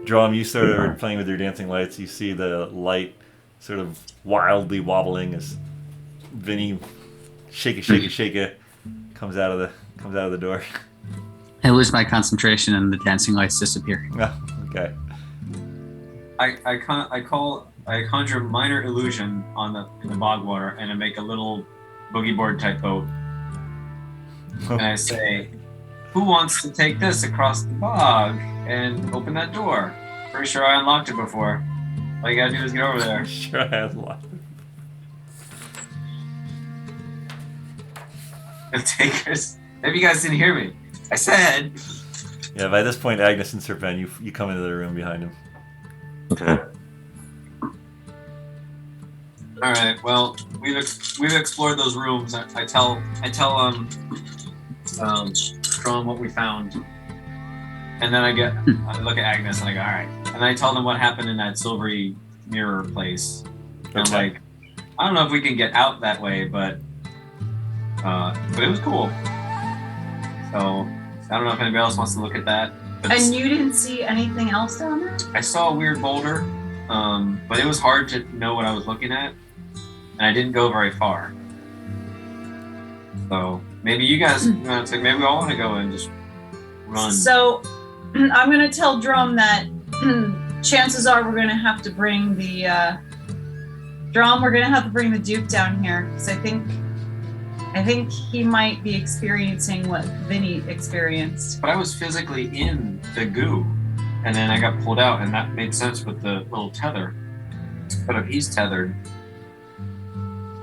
Dromm, you sort of are playing with your dancing lights. You see the light sort of wildly wobbling as Vinny shake it comes out of the door. I lose my concentration and the dancing lights disappear. Oh, okay. I conjure minor illusion in the bog water, and I make a little boogie board type boat. And I say, who wants to take this across the bog and open that door? Pretty sure I unlocked it before. All you gotta do is get over there. Sure, I have a lot. The takers. Maybe you guys didn't hear me. I said. Yeah, by this point, Agnes and Sir Pen, you come into the room behind him. Okay. All right. Well, we've explored those rooms. I tell Dromm what we found, and then I look at Agnes and I go, all right. And I tell them what happened in that silvery mirror place. And I'm like, I don't know if we can get out that way, but it was cool. So I don't know if anybody else wants to look at that. But And you didn't see anything else down there? I saw a weird boulder but it was hard to know what I was looking at, and I didn't go very far. So maybe you guys, maybe we all want to go and just run. So I'm going to tell Dromm that chances are we're going to have to bring the Duke down here, because I think he might be experiencing what Vinny experienced. But I was physically in the goo, and then I got pulled out, and that made sense with the little tether. But if he's tethered,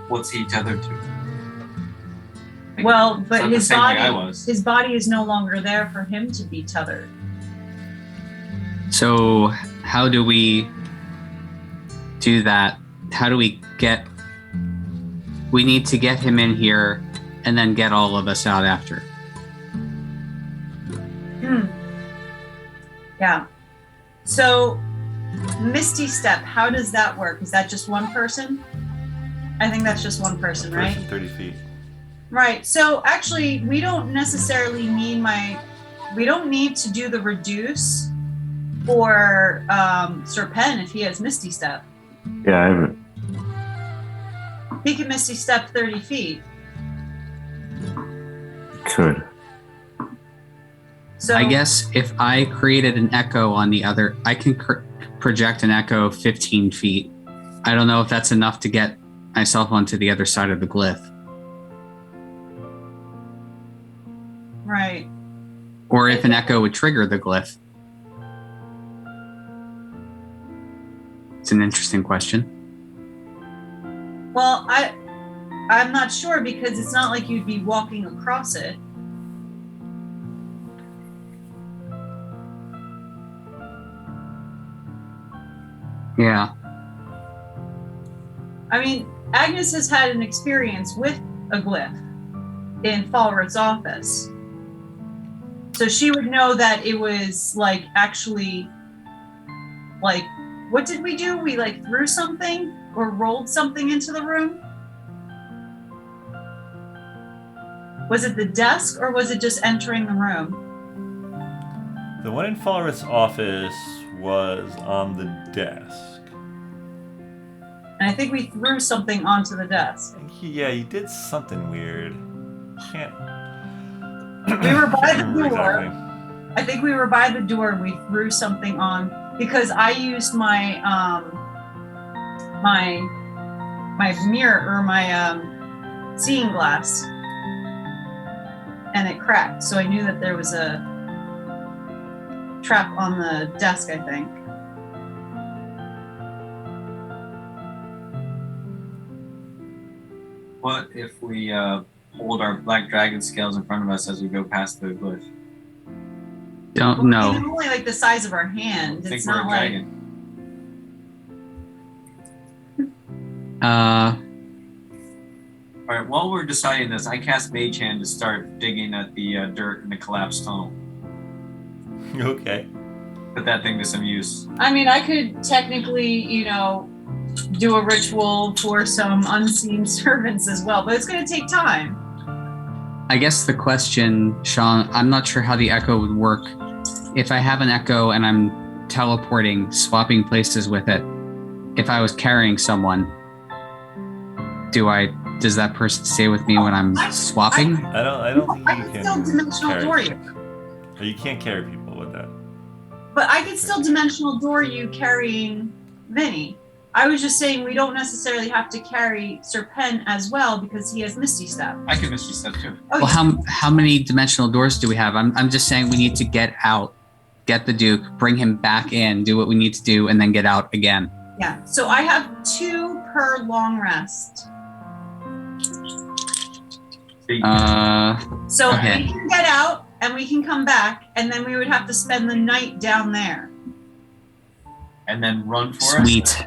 what's he tethered to? Well, but his body is no longer there for him to be tethered. So how do we do that? How do we get... We need to get him in here and then get all of us out after. Yeah. So Misty Step, how does that work? Is that just one person? I think that's just one person, right? 30 feet. Right. So actually, we don't necessarily need we don't need to do the reduce for Sir Penn if he has Misty Step. Yeah, I haven't. He can Misty Step 30 feet. Could. So I guess if I created an echo on the other, I can project an echo 15 feet. I don't know if that's enough to get myself onto the other side of the glyph. Right. Or if an echo would trigger the glyph. It's an interesting question. Well, I'm not sure, because it's not like you'd be walking across it. Yeah. I mean, Agnes has had an experience with a glyph in Falworth's office. So she would know that it was like actually like, what did we do? We like threw something or rolled something into the room? Was it the desk, or was it just entering the room? The one in Falworth's office was on the desk. And I think we threw something onto the desk. Yeah, you did something weird. Can't. We were by the door. Exactly. I think we were by the door and we threw something on, because I used my my mirror, or my seeing glass, and it cracked. So I knew that there was a trap on the desk, I think. What if we hold our black dragon scales in front of us as we go past the glyph? Don't know. It's only like the size of our hand. I think It's we're not a like. dragon. All right, while we're deciding this, I cast Mage Hand to start digging at the dirt in the collapsed tunnel. Okay. Put that thing to some use. I mean, I could technically, do a ritual for some unseen servants as well, but it's going to take time. I guess the question, Shawn, I'm not sure how the echo would work. If I have an echo and I'm teleporting, swapping places with it, if I was carrying someone, does that person stay with me when I'm swapping? I don't think I you can still can dimensional carry door you. Or you can't carry people with that. But I could still dimensional door you carrying Vinny. I was just saying we don't necessarily have to carry Sir Penn as well, because he has Misty Step. I can Misty Step too. Oh, Well, how many dimensional doors do we have? I'm just saying we need to get out, get the Duke, bring him back in, do what we need to do, and then get out again. yeah. So I have 2 per long rest. So Okay. we can get out and we can come back, and then we would have to spend the night down there. And then run for Sweet. us?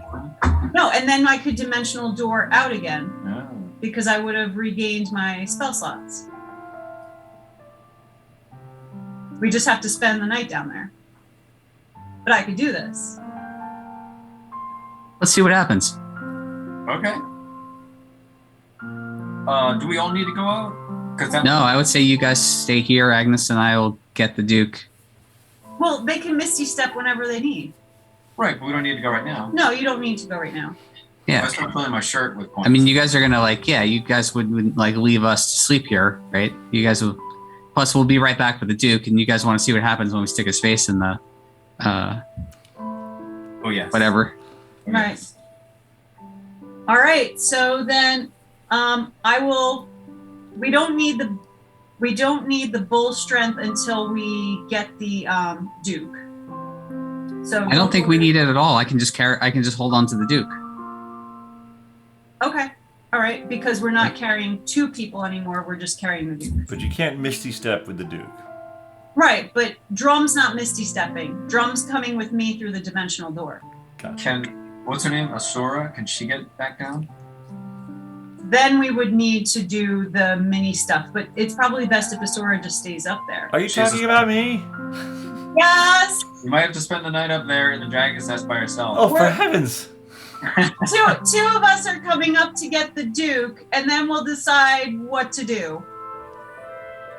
No, and then I could dimensional door out again, No. because I would have regained my spell slots. We just have to spend the night down there. But I could do this. Let's see what happens. Okay. Do we all need to go out? No, I would say you guys stay here. Agnes and I will get the Duke. Well, they can Misty Step whenever they need. Right, but we don't need to go right now. No, you don't need to go right now. Yeah. I start filling my shirt with coins. I mean, you guys are gonna you guys wouldn't like leave us to sleep here, right? You guys will. Plus, we'll be right back with the Duke, and you guys want to see what happens when we stick his face in the, oh yes. whatever. Oh, Right. yes. All right. So then, I will. We don't need the bull strength until we get the Duke. So I don't think we need it at all. I can just hold on to the Duke. Okay. All right, because we're not carrying 2 people anymore. We're just carrying the Duke. But you can't misty step with the Duke. Right, but Dromm's not misty stepping. Dromm's coming with me through the dimensional door. Gotcha. What's her name? Asura? Can she get back down? Then we would need to do the mini stuff, but it's probably best if Asura just stays up there. Are you talking about me? Yes! You might have to spend the night up there in the dragon's nest by yourself. Oh, for heavens! Two of us are coming up to get the Duke, and then we'll decide what to do.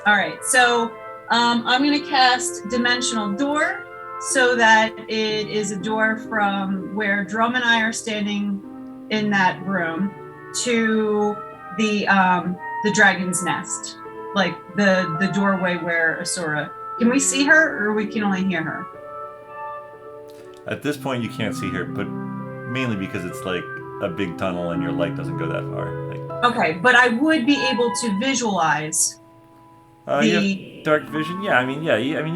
All right, so I'm going to cast Dimensional Door so that it is a door from where Dromm and I are standing in that room to the dragon's nest, like the doorway where Asura. Can we see her, or we can only hear her? At this point, you can't see her, but mainly because it's like a big tunnel and your light doesn't go that far. Like, Okay, but I would be able to visualize. you have dark vision. Yeah, I mean,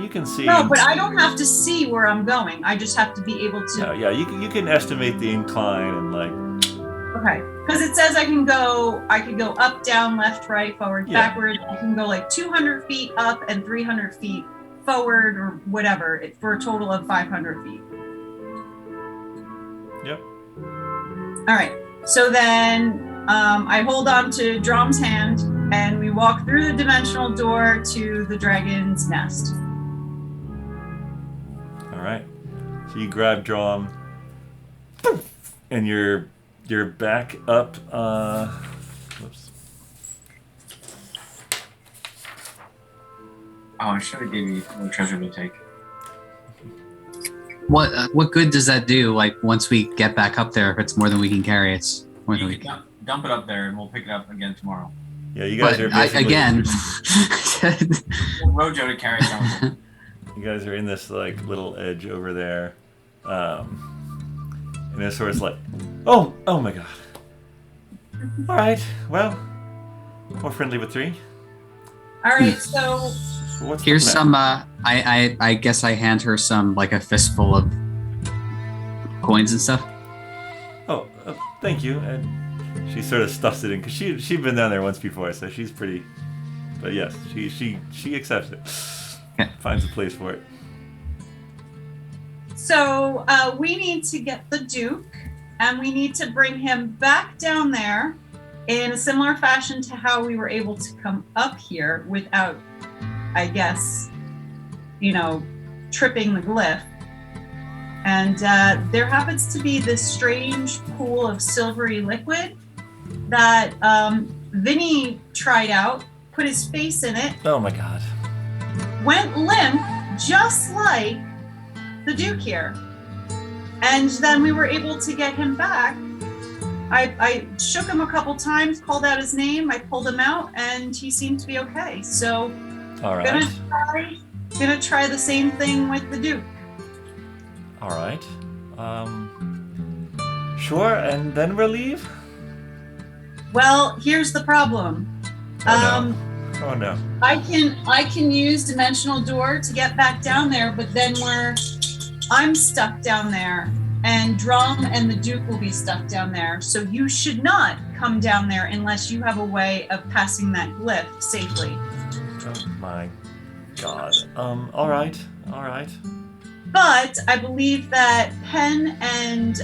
you can see. No, but I don't have to see where I'm going. I just have to be able to. No, yeah, you can estimate the incline and like. Okay, because it says I could go up, down, left, right, forward, Yeah. backward. I can go like 200 feet up and 300 feet forward or whatever for a total of 500 feet. Yep. All right. So then I hold on to Dromm's hand and we walk through the dimensional door to the dragon's nest. All right. So you grab Dromm, and you're back up. Whoops. Oh, I should have gave you a treasure to take. What good does that do? Like once we get back up there, if it's more than we can carry, it's more than we can. Dump it up there, and we'll pick it up again tomorrow. Yeah, you guys But are basically again, Rojo to carry something. You guys are in this like little edge over there, and this sort of like, oh my god. All right, well, more friendly with 3. All right. So So what's here's the some. I guess I hand her some, like a fistful of coins and stuff. Oh, thank you. And she sort of stuffs it in because she'd been down there once before, so she's pretty. But yes, she accepts it. Okay. Finds a place for it. So we need to get the Duke, and we need to bring him back down there in a similar fashion to how we were able to come up here without, I guess, tripping the glyph. And there happens to be this strange pool of silvery liquid that Vinny tried out, put his face in it, Oh my god. went limp, just like the Duke here. And then we were able to get him back. I shook him a couple times, called out his name, I pulled him out, and he seemed to be okay. So All right. gonna try the same thing with the Duke. All right. Sure, and then we'll leave? Well, here's the problem. Oh no. I can use Dimensional Door to get back down there, but then I'm stuck down there, and Dromm and the Duke will be stuck down there. So you should not come down there unless you have a way of passing that glyph safely. Oh my god. All right. But I believe that Penn and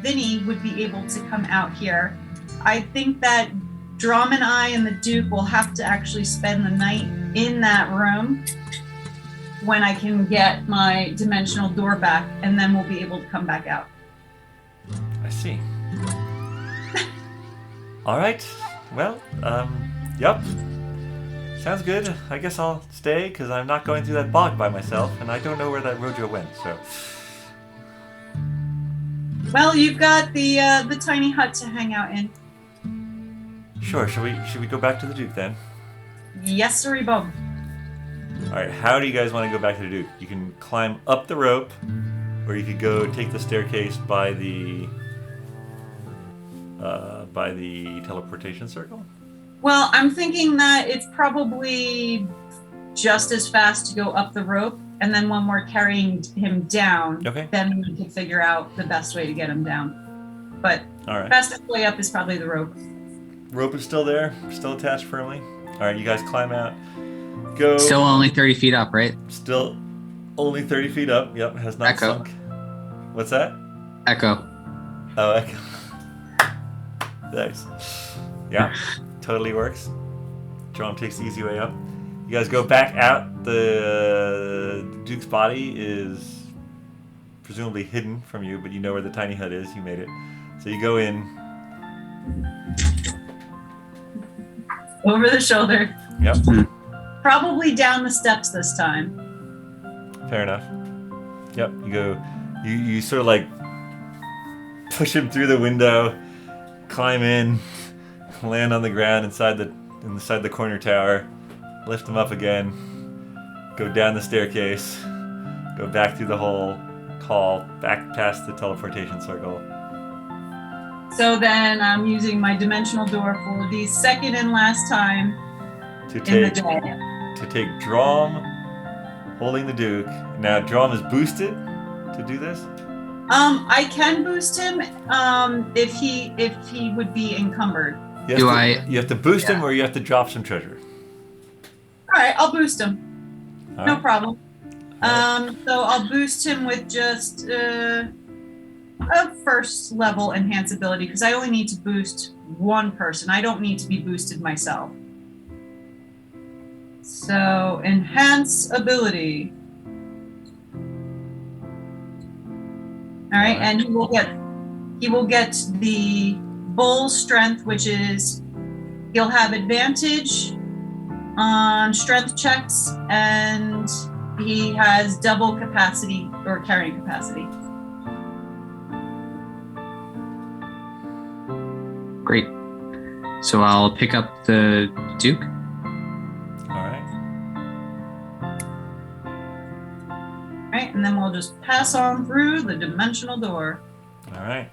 Vinny would be able to come out here. I think that Dromm and I and the Duke will have to actually spend the night in that room when I can get my Dimensional Door back, and then we'll be able to come back out. I see. All right. Well, yep. Sounds good. I guess I'll stay because I'm not going through that bog by myself, and I don't know where that Rojo went, so. Well, you've got the tiny hut to hang out in. Sure. Should we go back to the Duke then? Yes, sirree, Bob. All right. How do you guys want to go back to the Duke? You can climb up the rope, or you could go take the staircase by the teleportation circle. Well, I'm thinking that it's probably just as fast to go up the rope, and then when we're carrying him down, Okay. then we can figure out the best way to get him down. But All right. fastest way up is probably the rope. Rope is still there, still attached firmly. All right, you guys climb out. Go. Still only 30 feet up, right? Still only 30 feet up. Yep, has not Echo. sunk. What's that? Echo. Oh, Echo. Nice. Yeah, totally works. Dromm takes the easy way up. You guys go back out. The Duke's body is presumably hidden from you, but you know where the tiny hut is. You made it. So you go in. Over the shoulder. Yep, Probably down the steps this time. fair enough. Yep, you go. You sort of like push him through the window, climb in, land on the ground inside the corner tower, lift him up again, go down the staircase, go back through the hole, call back past the teleportation circle. So then I'm using my dimensional door for the second and last time To in the take day. Dromm, holding the Duke. Now Dromm is boosted to do this. I can boost him if he would be encumbered. You have to boost him, or you have to drop some treasure. All right, I'll boost him. All No right. problem. All So I'll boost him with just a first level enhance ability because I only need to boost one person. I don't need to be boosted myself. So enhance ability. All right, and he will get the bull strength, which is he'll have advantage on strength checks, and he has double capacity or carrying capacity. Great. So I'll pick up the Duke. right. All right, and then we'll just pass on through the dimensional door. All right.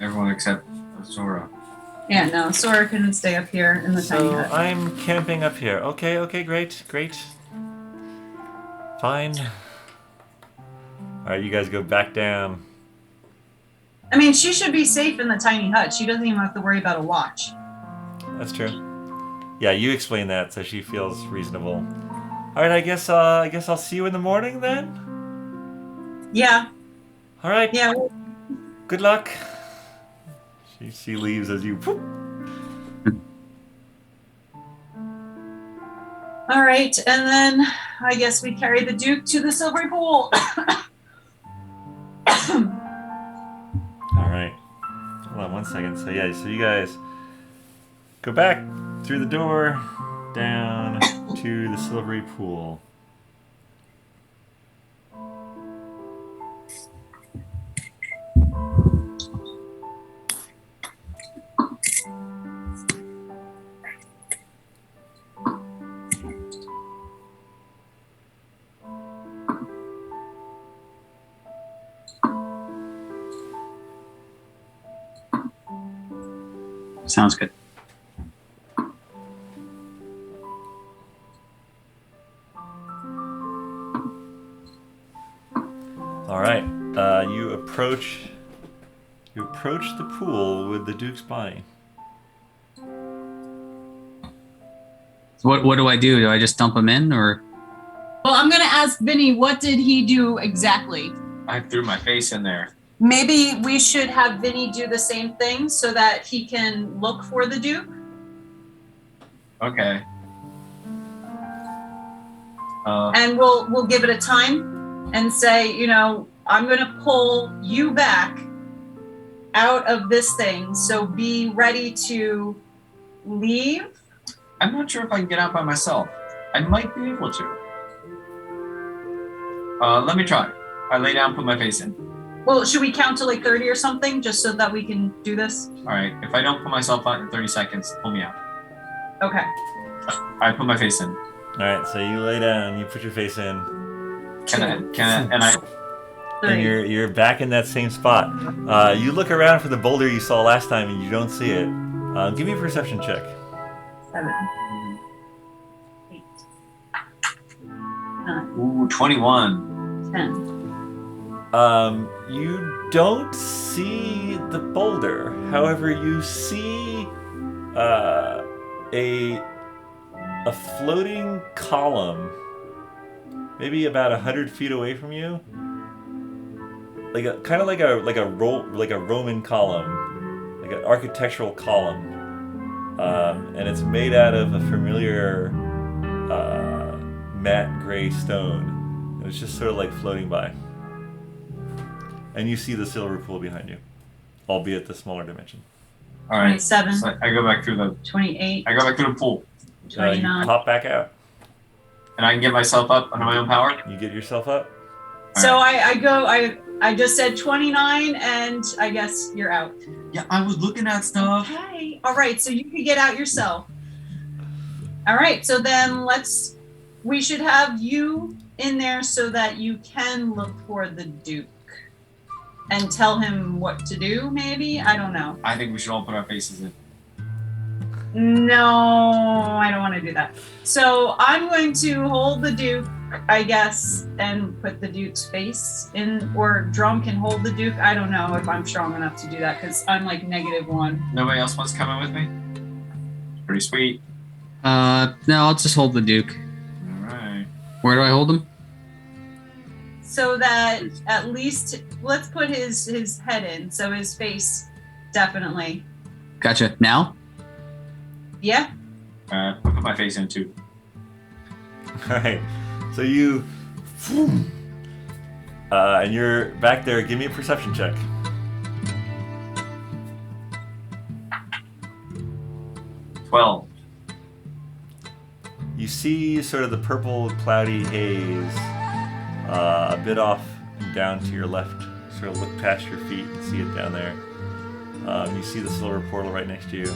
Everyone except Zora. Yeah, no, Sora can stay up here in the tiny So hut. I'm camping up here. Okay, great. Fine. All right, you guys go back down. I mean, she should be safe in the tiny hut. She doesn't even have to worry about a watch. That's true. Yeah, you explain that, so she feels reasonable. All right, I guess I'll see you in the morning then. Yeah, All right. yeah. Good luck. She leaves as you. Whoop. All right, and then I guess we carry the Duke to the silvery pool. All right. Hold on 1 second. So you guys go back through the door, down to the silvery pool. Sounds good. All right. You approach the pool with the Duke's body. What do I do? Do I just dump him in, or? Well, I'm gonna ask Vinny, what did he do exactly? I threw my face in there. Maybe we should have Vinny do the same thing so that he can look for the Duke. Okay. And we'll give it a time and say, I'm gonna pull you back out of this thing, so be ready to leave. I'm not sure if I can get out by myself. I might be able to. Let me try. I lay down, put my face in. Well, should we count to like 30 or something, just so that we can do this? All right. If I don't put myself out in 30 seconds, pull me out. Okay. I put my face in. All right, so you lay down, you put your face in, And I 30. and you're back in that same spot. You look around for the boulder you saw last time, and you don't see it. Give me a perception check. 7, 8, 9, Ooh, 21. 10. You don't see the boulder. However, you see a floating column, maybe about 100 feet away from you, like a kind of like a Roman column, like an architectural column, and it's made out of a familiar matte gray stone. And it's just sort of like floating by. And you see the silver pool behind you, albeit the smaller dimension. All right. 27. So I go back through the. 28. I go back through the pool, You 29. pop back out. and I can get myself up under my own power. You get yourself up. So I just said 29, and I guess you're out. Yeah, I was looking at stuff. Okay. All right. So you can get out yourself. All right. So then we should have you in there so that you can look for the Duke and tell him what to do, maybe? I don't know. I think we should all put our faces in. No, I don't want to do that. So I'm going to hold the Duke, I guess, and put the Duke's face in, or Dromm can hold the Duke. I don't know if I'm strong enough to do that because I'm like -1. Nobody else wants to come in with me? Pretty sweet. No, I'll just hold the Duke. All right. Where do I hold him? So that at least, let's put his head in. So his face, definitely. Gotcha. Now? Yeah. I put my face in too. All right. So you, and you're back there. Give me a perception check. Well, You see sort of the purple, cloudy haze a bit off and down to your left. Sort of look past your feet and see it down there. You see the silver portal right next to you.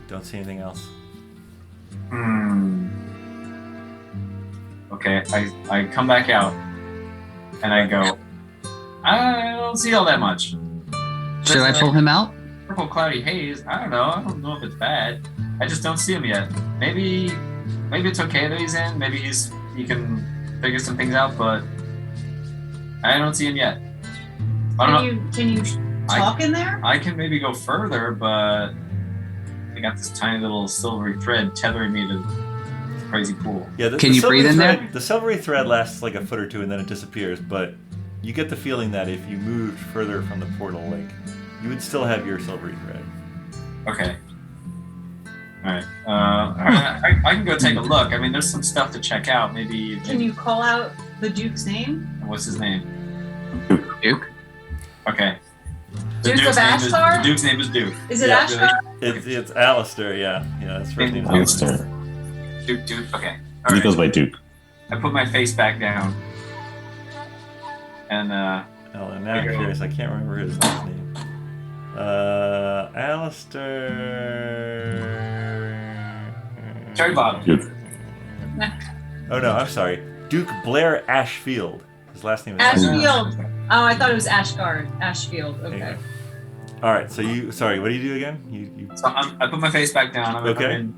Don't see anything else. Okay, I come back out and I go, I don't see all that much. Should I pull him out? Purple cloudy haze, I don't know if it's bad. I just don't see him yet. Maybe it's okay that he's in, maybe he can figure some things out, but I don't see him yet. I don't know. Can you talk in there? I can maybe go further, but I got this tiny little silvery thread tethering me to this crazy pool. Yeah. Can you breathe in there? The silvery thread lasts like a foot or two and then it disappears. But you get the feeling that if you moved further from the portal, like you would still have your silvery thread. Okay. Alright. I can go take a look. I mean, there's some stuff to check out. Maybe. Can you call out the Duke's name? What's his name? Duke? Okay. Duke of name is, Ashtar? the Duke's name is Duke. Is it Yeah, Ashtar? It's Alistair. Yeah. That's first name. Alistair. Duke. Okay. He Alright. goes by Duke. I put my face back down. And Oh, and now I'm curious. I can't remember his last name. Alistair. Cherry Bottom. Duke. Oh no, I'm sorry. Duke Blair Ashfield. His last name is Ashfield. Oh, I thought it was Ashgard. Ashfield. There you Okay. go. All right. So sorry. What do you do again? You. So I put my face back down. I'm Okay. in,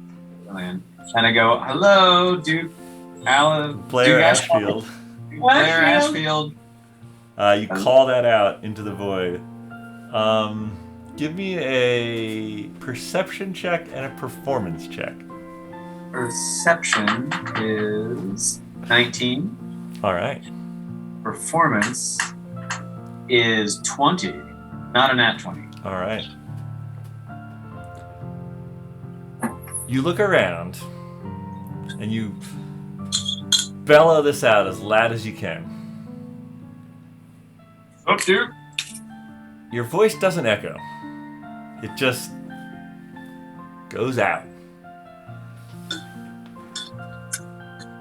and I go, "Hello, Duke, Blair Duke Ashfield. Blair Ashfield." You call that out into the void. Give me a perception check and a performance check. Perception is 19. All right. Performance is 20. Not a nat 20. All right. You look around and you bellow this out as loud as you can. Up, Duke. Your voice doesn't echo. It just goes out.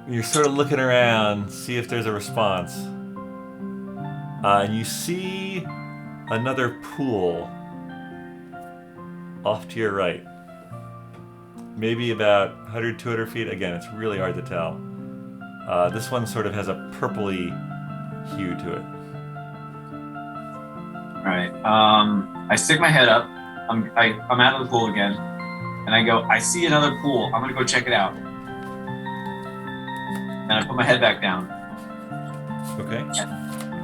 You're sort of looking around, see if there's a response. And you see another pool off to your right. Maybe about 100, 200 feet. Again, it's really hard to tell. This one sort of has a purpley hue to it. Alright. I stick my head up. I'm out of the pool again. And I go, I see another pool. I'm going to go check it out. And I put my head back down. Okay.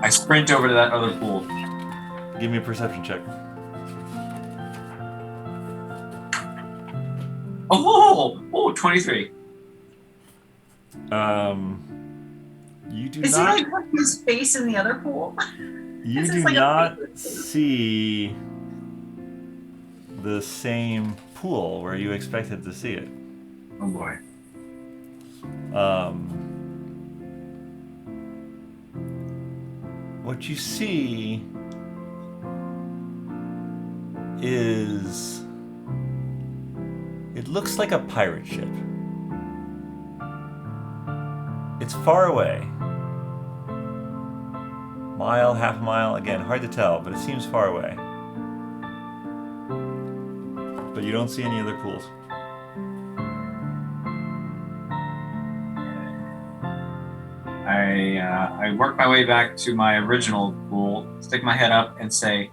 I sprint over to that other pool. Give me a perception check. Oh, 23. You do Is not. he like putting his face in the other pool? You Is do this like a not fake? see the same pool where you expected to see it. Oh boy. What you see is it looks like a pirate ship. It's far away. Mile, half a mile, again, hard to tell, but it seems far away. But you don't see any other pools. I work my way back to my original pool, stick my head up, and say,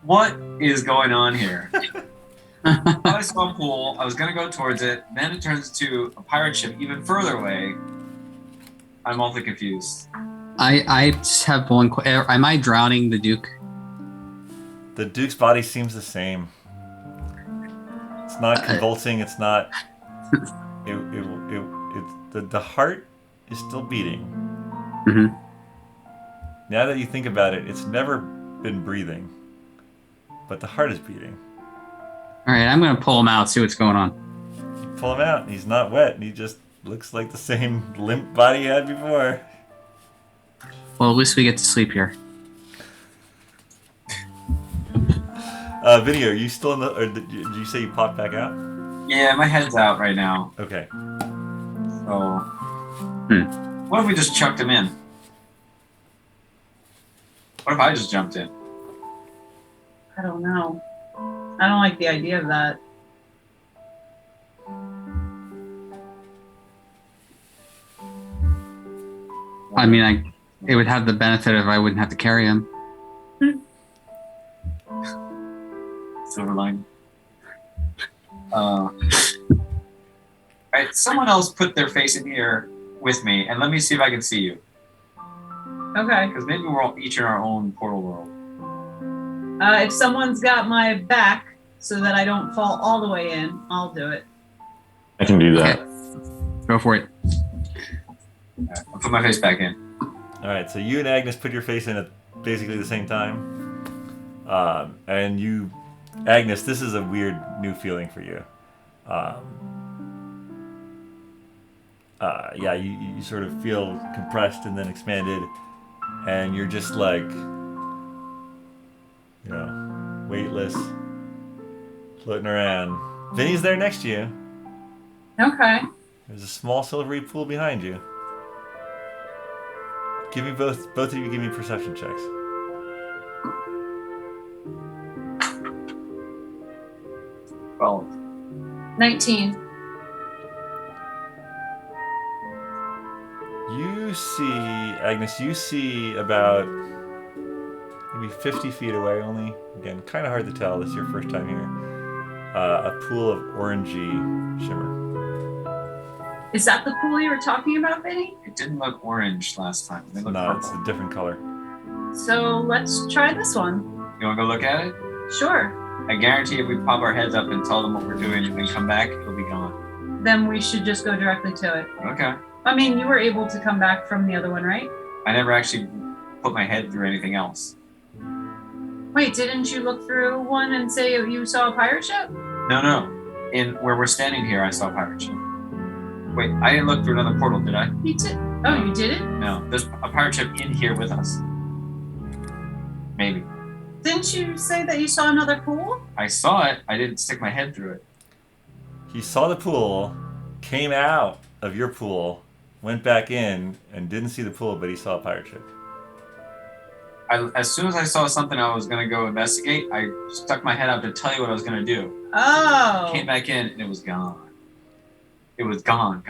"What is going on here?" I saw a pool. I was gonna go towards it. Then it turns to a pirate ship even further away. I'm awfully confused. I just have one. Am I drowning the Duke? The Duke's body seems the same. It's not convulsing. It's not. The heart is still beating. Mm-hmm. Now that you think about it, it's never been breathing, but the heart is beating. All right, I'm gonna pull him out, see what's going on. You pull him out, and he's not wet, and he just looks like the same limp body he had before. Well, at least we get to sleep here. Vinny, are you still in the? Or did you say you popped back out? Yeah, my head's out right now. Okay. So, what if we just chucked him in? What if I just jumped in? I don't know. I don't like the idea of that. I mean, it would have the benefit of I wouldn't have to carry him. Silver line. Alright, someone else put their face in here with me, and let me see if I can see you. Okay. Because maybe we're all each in our own portal world. If someone's got my back so that I don't fall all the way in, I'll do it. I can do that. Go for it. Alright, I'll put my face back in. All right. So you and Agnes put your face in at basically the same time, and you, Agnes, this is a weird new feeling for you. Yeah, you sort of feel compressed and then expanded, and you're just like, you know, weightless, floating around. Vinny's there next to you. Okay. There's a small silvery pool behind you. Give me both of you give me perception checks. Well, 19. You see, Agnes, you see about maybe 50 feet away only. Again, kind of hard to tell. This is your first time here. A pool of orangey shimmer. Is that the pool you were talking about, Vinny? it didn't look orange last time. It looked No, purple. it's a different color. So let's try this one. You want to go look at it? Sure. I guarantee if we pop our heads up and tell them what we're doing and then come back, it'll be gone. Then we should just go directly to it. Okay. I mean, you were able to come back from the other one, right? I never actually put my head through anything else. Wait, didn't you look through one and say you saw a pirate ship? No. In where we're standing here, I saw a pirate ship. Wait, I didn't look through another portal, did I? You did. Oh, you didn't? No, there's a pirate ship in here with us. Maybe. Didn't you say that you saw another pool? I saw it. I didn't stick my head through it. He saw the pool, came out of your pool, went back in, and didn't see the pool, but he saw a pirate ship. As soon as I saw something I was gonna go investigate, I stuck my head out to tell you what I was gonna do. Oh. Came back in and it was gone. It was gone.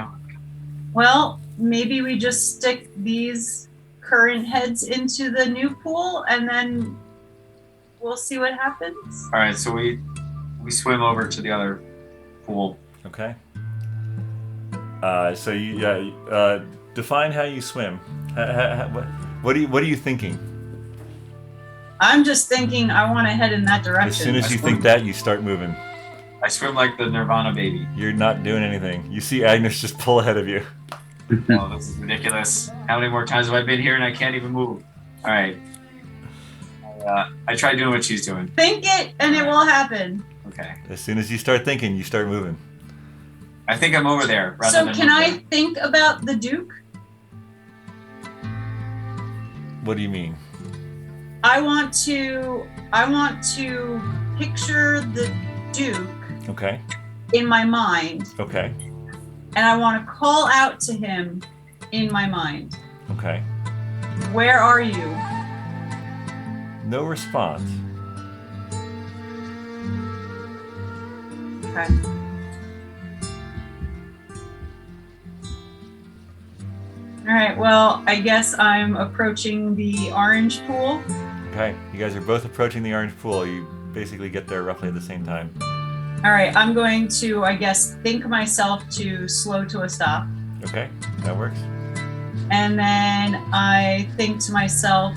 Well, maybe we just stick these current heads into the new pool and then we'll see what happens. All right, so we swim over to the other pool. Okay. So you define how you swim. What are you thinking? I'm just thinking I want to head in that direction. As soon as you think that, you start moving. I swim like the Nirvana baby. You're not doing anything. You see Agnes just pull ahead of you. Oh, this is ridiculous. How many more times have I been here and I can't even move? All right. I tried doing what she's doing. Think it and it will happen. Okay. As soon as you start thinking, you start moving. I think I'm over there. Rather So than can over I there. think about the Duke? What do you mean? I want to picture the Duke Okay. in my mind, Okay. and I want to call out to him in my mind. Okay. Where are you? No response. Okay. All right, well, I guess I'm approaching the orange pool. Okay. You guys are both approaching the orange pool. You basically get there roughly at the same time. All right, I'm going to, I guess, think myself to slow to a stop. Okay. That works. And then I think to myself,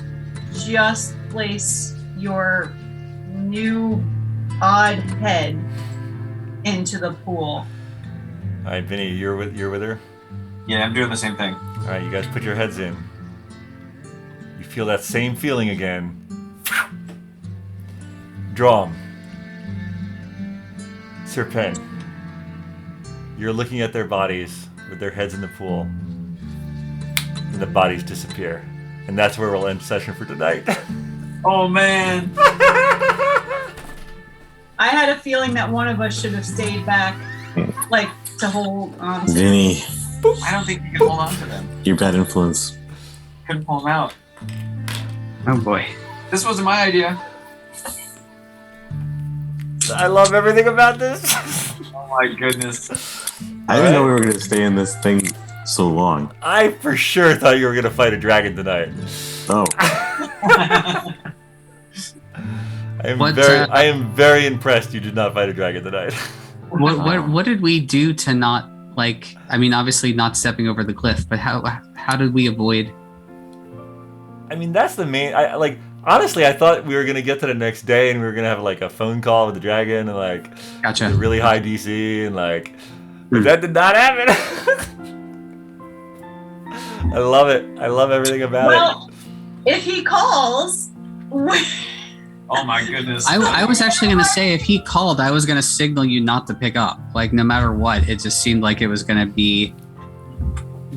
just place your new odd head into the pool. All right, Vinny, you're with her. Yeah, I'm doing the same thing. All right, you guys put your heads in. You feel that same feeling again. Dromm. Serpent. You're looking at their bodies with their heads in the pool. And the bodies disappear. And that's where we'll end session for tonight. Oh man. I had a feeling that one of us should have stayed back, like to hold on to. Vinny, I don't think you can hold on to them. you're bad influence. Couldn't pull them out. Oh boy. This wasn't my idea. I love everything about this. Oh my goodness. I didn't know we were going to stay in this thing so long. I for sure thought you were going to fight a dragon tonight. Oh, I am very impressed you did not fight a dragon tonight. What did we do to not, like, I mean, obviously not stepping over the cliff, but how did we avoid? I mean, that's the main. Honestly, I thought we were gonna get to the next day and we were gonna have like a phone call with the dragon and like Gotcha. a really high DC and like, but that did not happen. I love it. I love everything about it. Well, if he calls, Oh my goodness. I was actually going to say, if he called, I was going to signal you not to pick up. Like, no matter what, it just seemed like it was going to be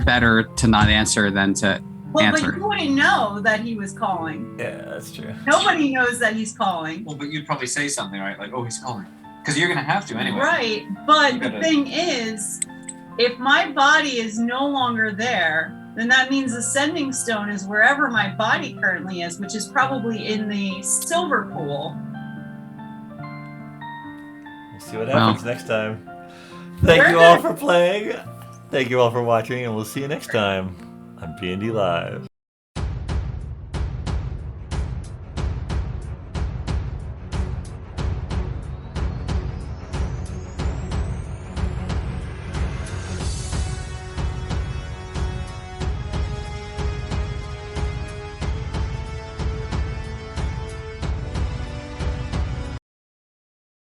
better to not answer than to well, answer. but you wouldn't know that he was calling. Yeah, that's true. Nobody knows that he's calling. Well, but you'd probably say something, right? Like, oh, he's calling. Because you're going to have to anyway. Right, but You the gotta- thing is, if my body is no longer there, then that means the sending stone is wherever my body currently is, which is probably in the silver pool. We'll see what happens next time. Thank you all for playing. Thank you all for watching, and we'll see you next time on BND Live.